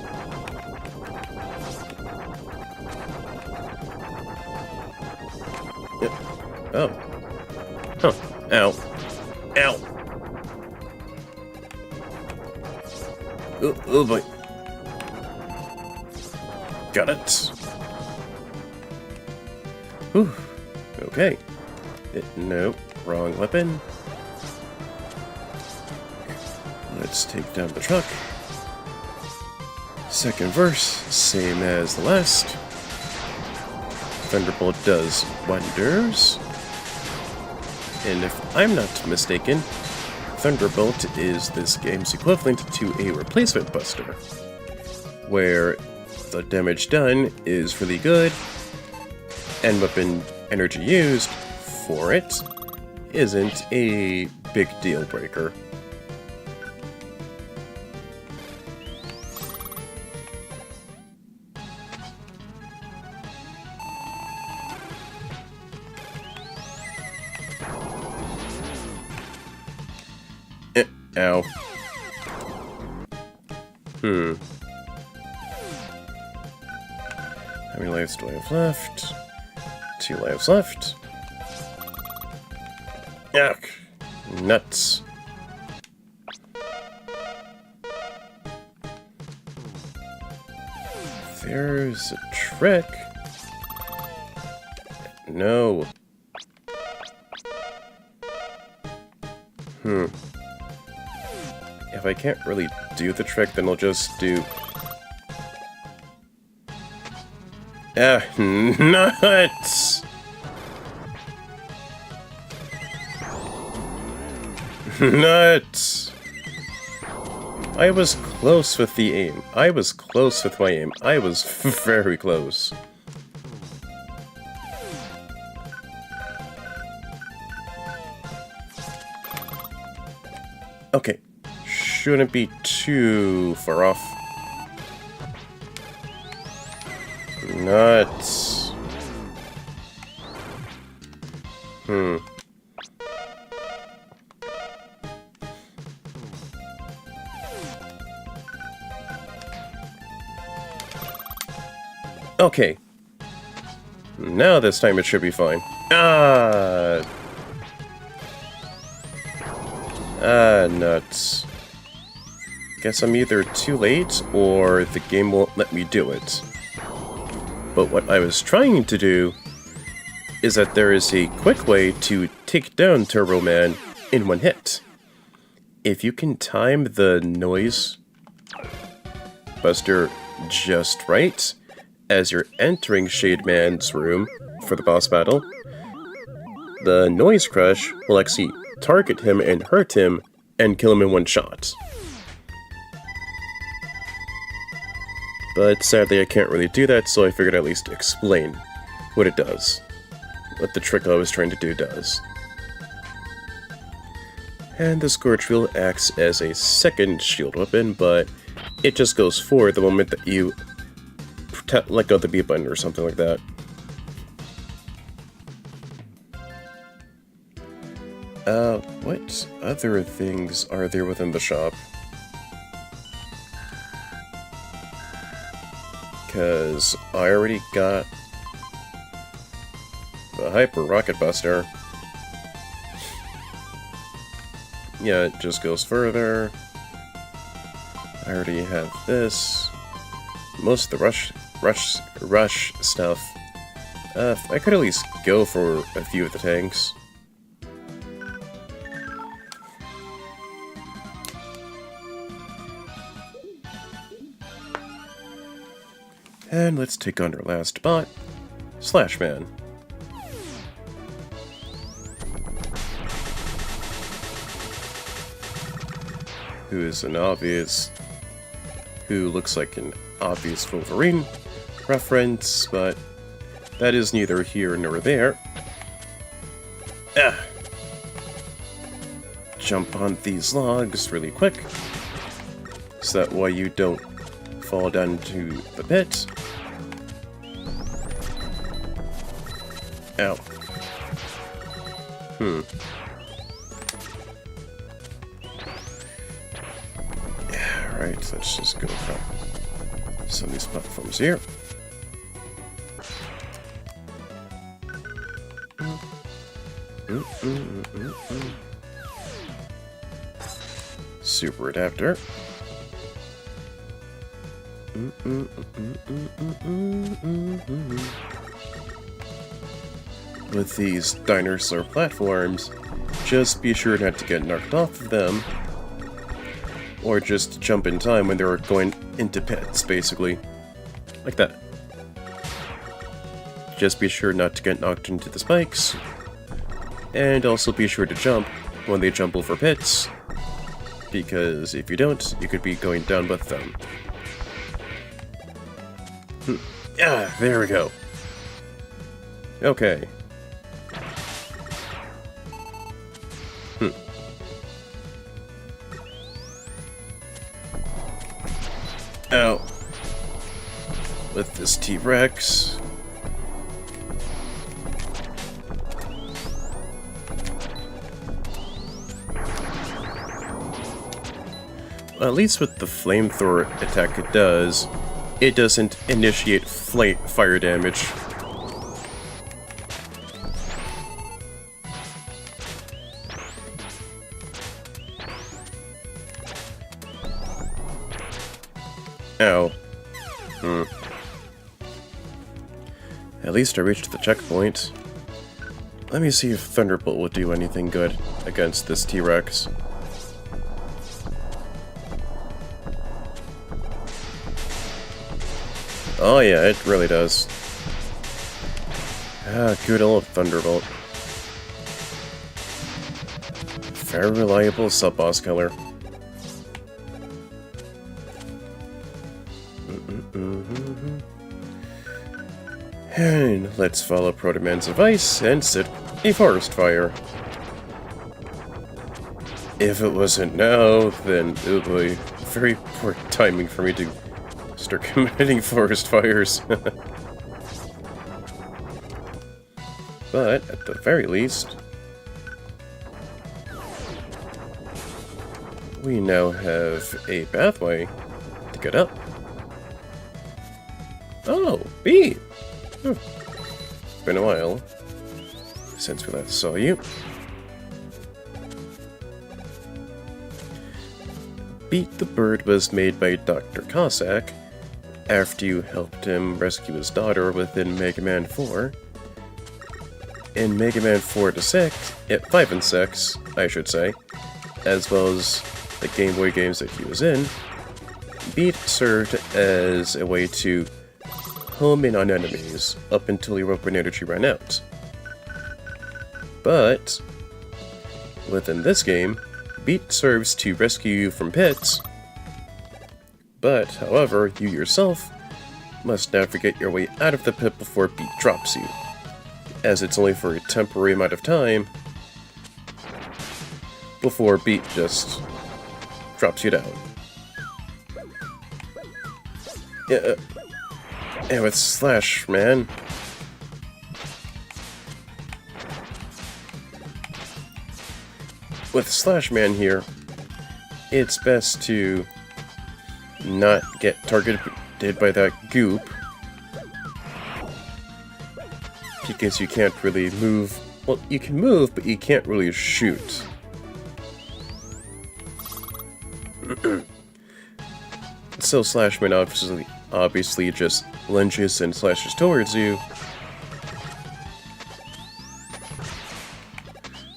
Yep. Oh. Huh. Ow. Ow. Oh boy. Got it. Whew. Okay. No, wrong weapon. Let's take down the truck. Second verse, same as the last. Thunderbolt does wonders. And if I'm not mistaken, Thunderbolt is this game's equivalent to a replacement buster, where the damage done is really good, and weapon energy used for it isn't a big deal breaker. Ow. How many lives do I have left? 2 lives left. Yuck. Nuts. There's a trick. No. If I can't really do the trick, then I'll just do... nuts! Nuts! I was close with the aim. I was close with my aim. I was very close. Okay. Shouldn't be too far off. Nuts. Okay. Now this time it should be fine. Nuts. Guess I'm either too late, or the game won't let me do it. But what I was trying to do is that there is a quick way to take down Turbo Man in one hit. If you can time the noise buster just right, as you're entering Shade Man's room for the boss battle, the Noise Crush will actually target him and hurt him and kill him in one shot. But sadly I can't really do that, so I figured I'd at least explain what it does. What the trick I was trying to do does. And the Scorch Wheel acts as a second shield weapon, but it just goes forward the moment that you let go of the B button or something like that. What other things are there within the shop? Because I already got the Hyper Rocket Buster. Yeah, it just goes further. I already have this. Most of the rush stuff. I could at least go for a few of the tanks. And let's take on our last bot, Slash Man. Who looks like an obvious Wolverine reference, but that is neither here nor there. Jump on these logs really quick, so that way you don't fall down to the pit. Ow. Alright, let's just go from some of these platforms here. Super adapter. With these dinosaur platforms, just be sure not to get knocked off of them, or just jump in time when they're going into pits, basically. Like that. Just be sure not to get knocked into the spikes, And also be sure to jump when they jump over pits, because if you don't, you could be going down with them. Ah, there we go. Okay. Ow. With this T-Rex. At least with the flamethrower attack it doesn't initiate fire damage. Ow. At least I reached the checkpoint. Let me see if Thunderbolt will do anything good against this T-Rex. Oh yeah, it really does. Ah, good old Thunderbolt. Very reliable sub-boss killer. And let's follow Proto Man's advice and set a forest fire. If it wasn't now, then it would be very poor timing for me to start committing forest fires. But, at the very least, we now have a pathway to get up. Oh, Beat! Been a while since we last saw you. Beat the Bird was made by Dr. Cossack after you helped him rescue his daughter within Mega Man 4. In Mega Man 4 to 6, 5 and 6, I should say, as well as the Game Boy games that he was in, Beat served as a way to home in on enemies up until your weapon energy ran out. But within this game, Beat serves to rescue you from pits, but however, you yourself must navigate your way out of the pit before Beat drops you, as it's only for a temporary amount of time before Beat just drops you down. Yeah. Yeah, with Slash, man. With Slash Man here, it's best to not get targeted by that goop, because you can't really move. Well, you can move, but you can't really shoot. So Slash Man obviously just lunges and slashes towards you.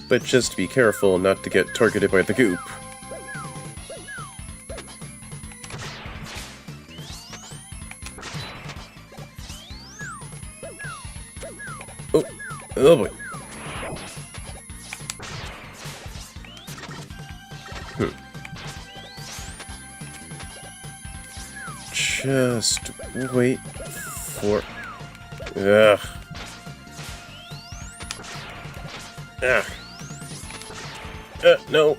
But just be careful not to get targeted by the goop. Oh boy. Just wait for... Ugh. Ugh. No.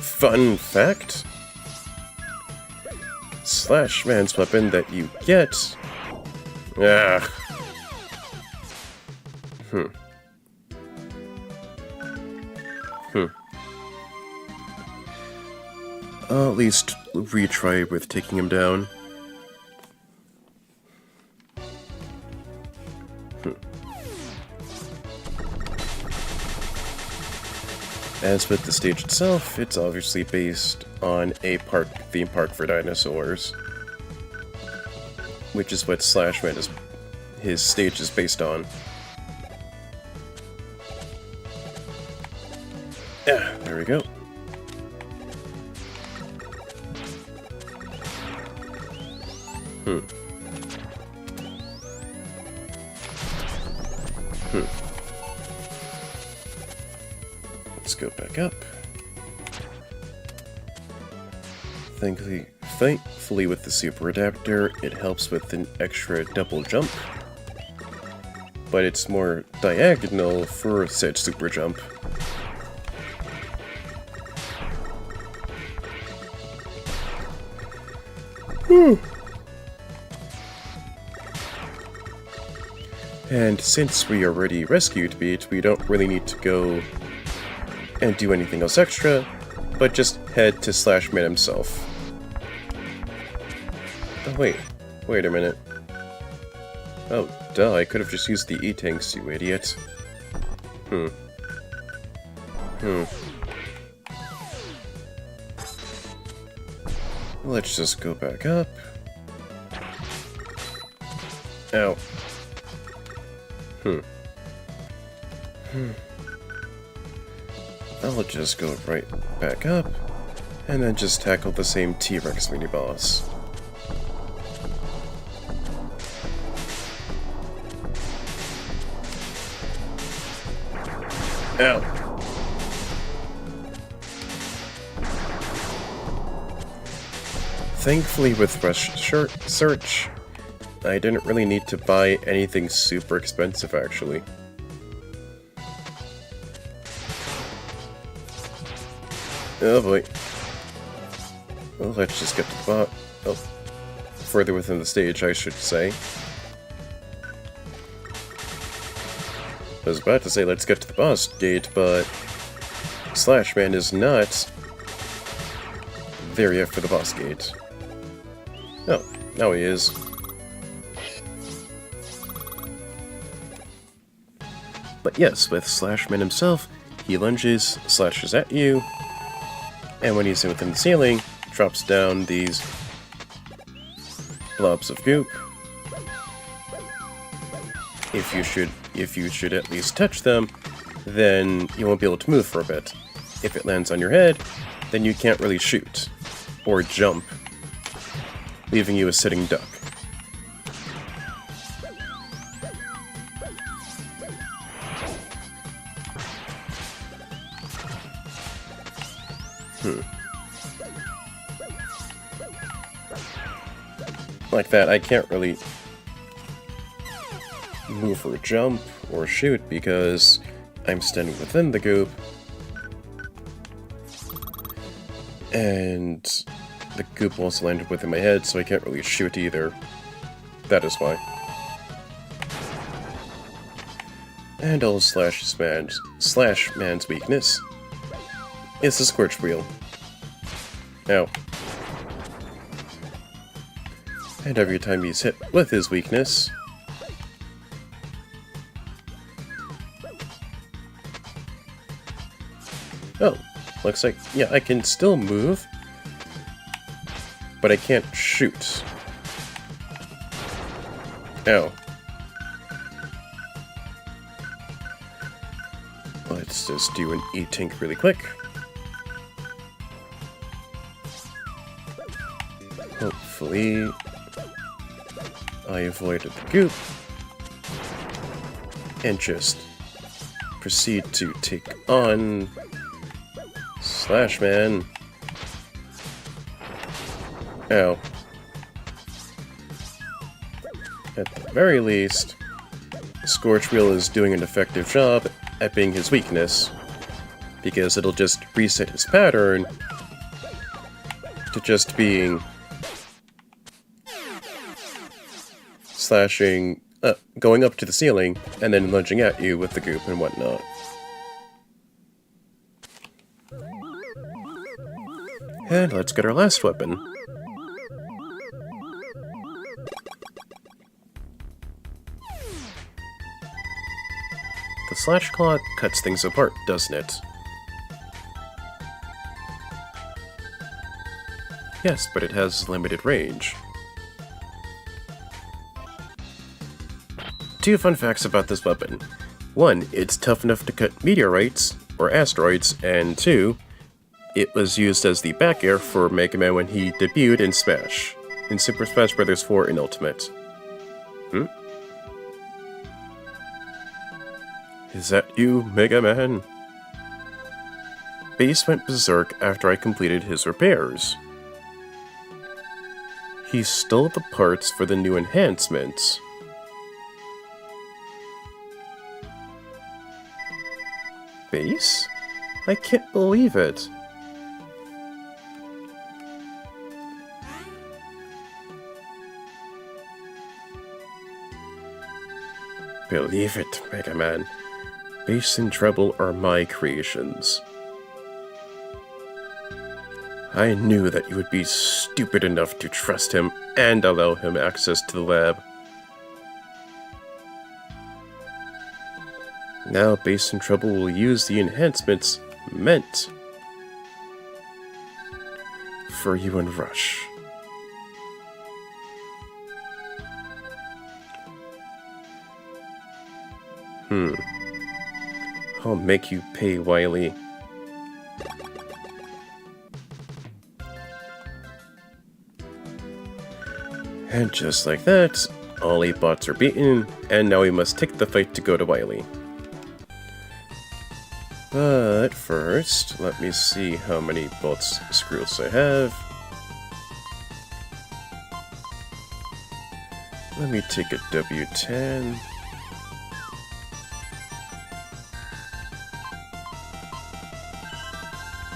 Fun fact? Slash Man's weapon that you get... Ugh. I'll at least retry with taking him down. As with the stage itself, it's obviously based on a theme park for dinosaurs, which is what Slash Man his stage is based on. Yeah, there we go. go back up. Thankfully with the super adapter, it helps with an extra double jump. But it's more diagonal for said super jump. And since we already rescued Beat, we don't really need to go and do anything else extra, but just head to Slashman himself. Oh wait a minute. Oh, duh, I could have just used the E-Tanks, you idiot. Let's just go back up. Ow. I'll just go right back up, and then just tackle the same T-Rex mini-boss. Ow. Thankfully with Rush Search, I didn't really need to buy anything super expensive actually. Oh boy. Well, let's just get to the bot. Oh, further within the stage, I should say. I was about to say let's get to the boss gate, but Slashman is not there yet for the boss gate. Oh, now he is. But yes, with Slashman himself, he lunges, slashes at you, and when he's within the ceiling, drops down these blobs of goop. If you should at least touch them, then you won't be able to move for a bit. If it lands on your head, then you can't really shoot or jump, leaving you a sitting duck. Like that, I can't really move or jump or shoot because I'm standing within the goop, and the goop also landed within my head, so I can't really shoot either. That is why. And all Slashman's weakness is the Scorch Wheel. Ow. And every time he's hit with his weakness, oh, looks like, yeah, I can still move, but I can't shoot. Ow. Let's just do an E-Tank really quick. Hopefully I avoided the goop and just proceed to take on Slashman. Ow. At the very least, Scorch Wheel is doing an effective job at being his weakness, because it'll just reset his pattern to just being slashing, going up to the ceiling, and then lunging at you with the goop and whatnot. And let's get our last weapon. The Slash Claw cuts things apart, doesn't it? Yes, but it has limited range. Two fun facts about this weapon. One, it's tough enough to cut meteorites, or asteroids, and two, it was used as the back air for Mega Man when he debuted in Smash, in Super Smash Bros. 4 in Ultimate. Is that you, Mega Man? Base went berserk after I completed his repairs. He stole the parts for the new enhancements. Base? I can't believe it. Believe it, Mega Man. Base and Treble are my creations. I knew that you would be stupid enough to trust him and allow him access to the lab. Now Base and Treble will use the enhancements meant for you and Rush. I'll make you pay, Wily. And just like that, all 8 bots are beaten, and now we must take the fight to go to Wily. But first, let me see how many bots screws I have. Let me take a W10.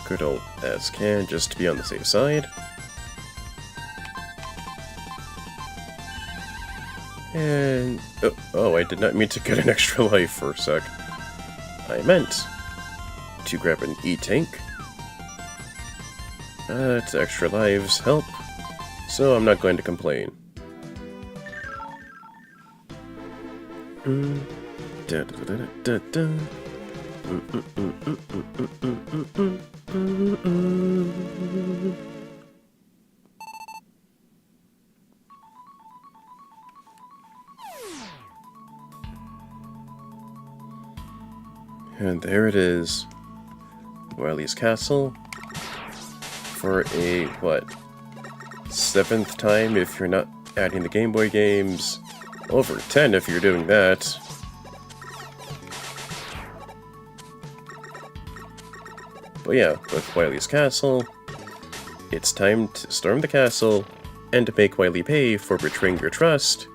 Good old S-Can, just to be on the safe side. And... oh, I did not mean to get an extra life for a sec. I meant to grab an E-Tank. But extra lives help, so I'm not going to complain. And there it is. Wily's Castle. For a, what, 7th time if you're not adding the Game Boy games. Over 10 if you're doing that. But yeah, with Wily's Castle, it's time to storm the castle and to make Wily pay for betraying your trust,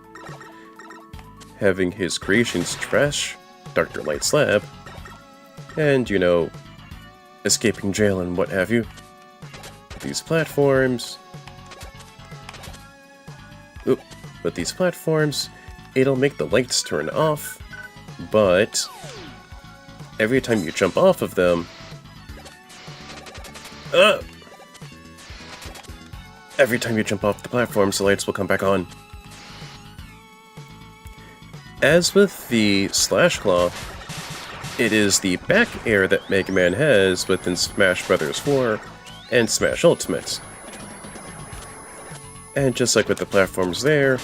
having his creations trash Dr. Light's lab, and, you know, escaping jail and what have you. These platforms... Oop, with these platforms, it'll make the lights turn off, but every time you jump off of them, every time you jump off the platforms, the lights will come back on. As with the Slash Claw, it is the back air that Mega Man has within Smash Bros. 4 and Smash Ultimate. And just like with the platforms there,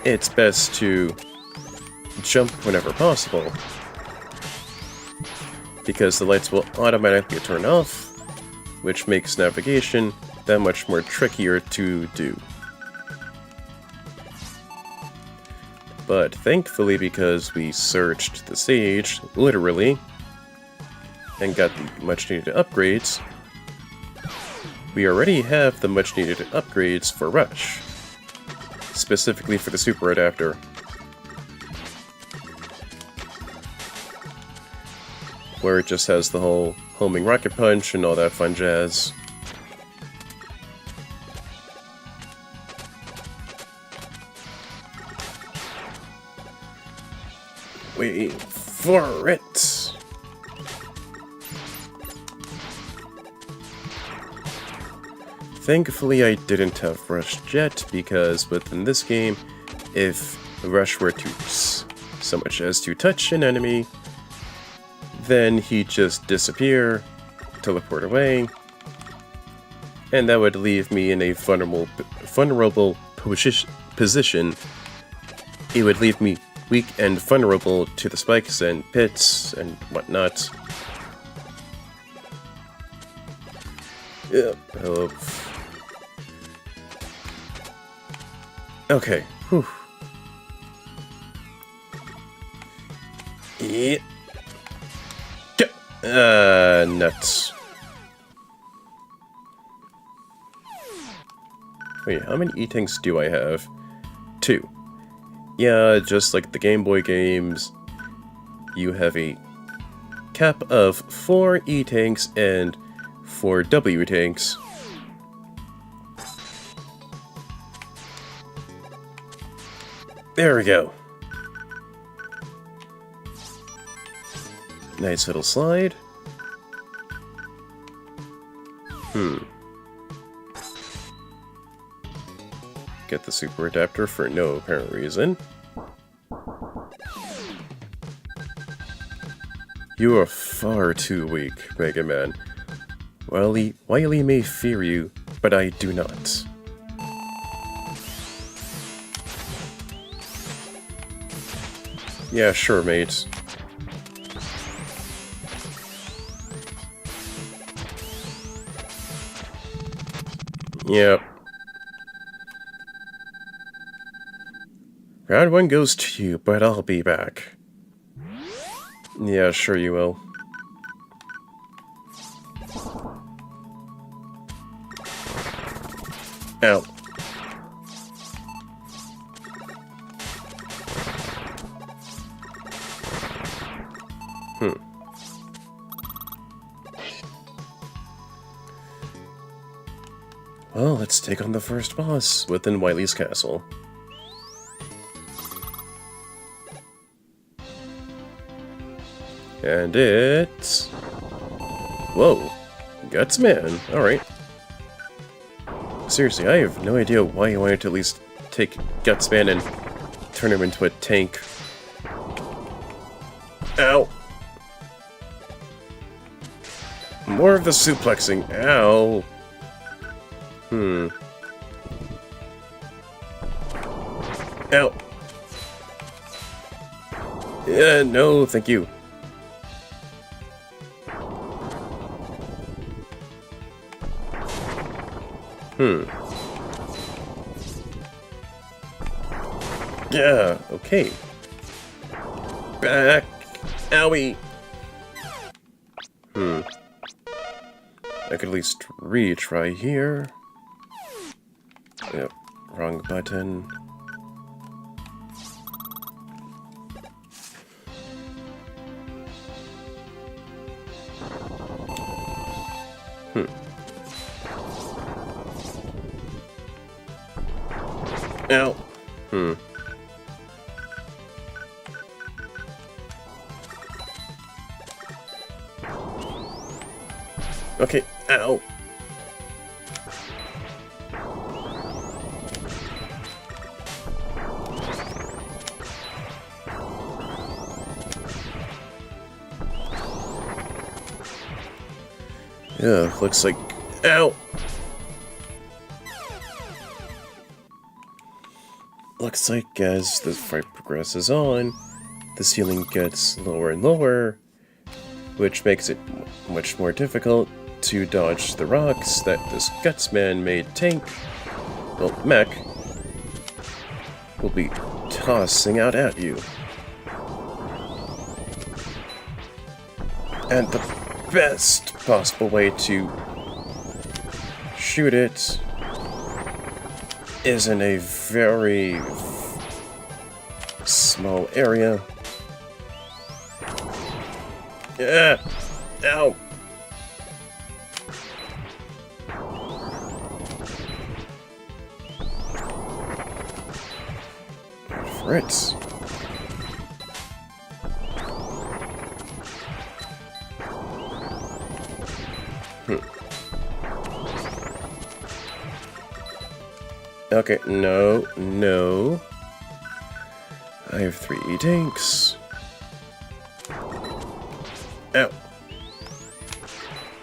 it's best to jump whenever possible, because the lights will automatically turn off, which makes navigation that much more trickier to do. But thankfully, because we searched the stage, literally, and got the much-needed upgrades, we already have the much-needed upgrades for Rush, specifically for the Super Adapter. Where it just has the whole homing rocket punch and all that fun jazz. Wait for it! Thankfully I didn't have Rush Jet, because within this game, if Rush were to so much as to touch an enemy, then he'd just disappear, teleport away, and that would leave me in a vulnerable position. It would leave me weak and vulnerable to the spikes and pits and whatnot. Yep. Okay. Whew. Yeah. Nuts. Wait, how many E-Tanks do I have? 2. Yeah, just like the Game Boy games, you have a cap of 4 E-Tanks and 4 W-Tanks. There we go. Nice little slide. Get the super adapter for no apparent reason. You are far too weak, Mega Man. Wily may fear you, but I do not. Yeah, sure, mate. Yep. Round 1 goes to you, but I'll be back. Yeah, sure you will. Ow. Well, let's take on the first boss within Wily's castle. And it's... Whoa. Gutsman. Alright. Seriously, I have no idea why you wanted to at least take Gutsman and turn him into a tank. Ow! More of the suplexing. Ow! Ow! Yeah, no, thank you. Yeah, okay. Back! Owie! I could at least retry here. Yep, wrong button. Ow! Okay, ow! Yeah, looks like... Ow! Looks like as the fight progresses on, the ceiling gets lower and lower, which makes it much more difficult to dodge the rocks that this Gutsman-made tank, well, mech, will be tossing out at you. And the best possible way to shoot it is in a very small area. Yeah! Ow! Fritz. Okay, no, no. I have 3 E-Tanks. Ow.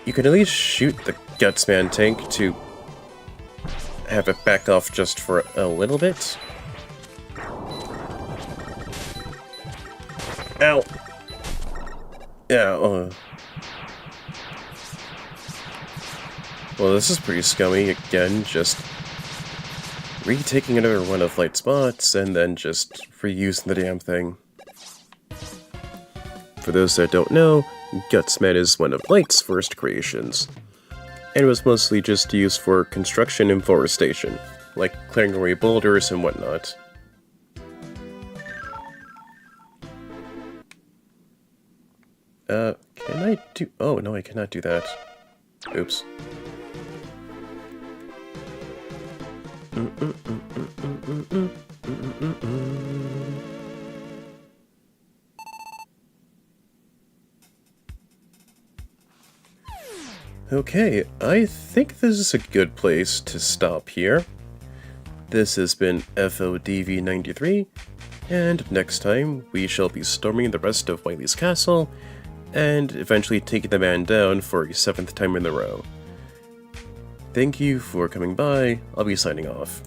You can at least shoot the Gutsman tank to have it back off just for a little bit. Ow. Yeah, well, this is pretty scummy. Again, just retaking another one of Light Spots and then just reusing the damn thing. For those that don't know, Gutsman is one of Light's first creations, and was mostly just used for construction and forestation, like clearing away boulders and whatnot. Can I do... Oh, no, I cannot do that. Oops. Okay, I think this is a good place to stop here. This has been FODV93, and next time we shall be storming the rest of Wily's castle, and eventually taking the man down for a 7th time in a row. Thank you for coming by. I'll be signing off.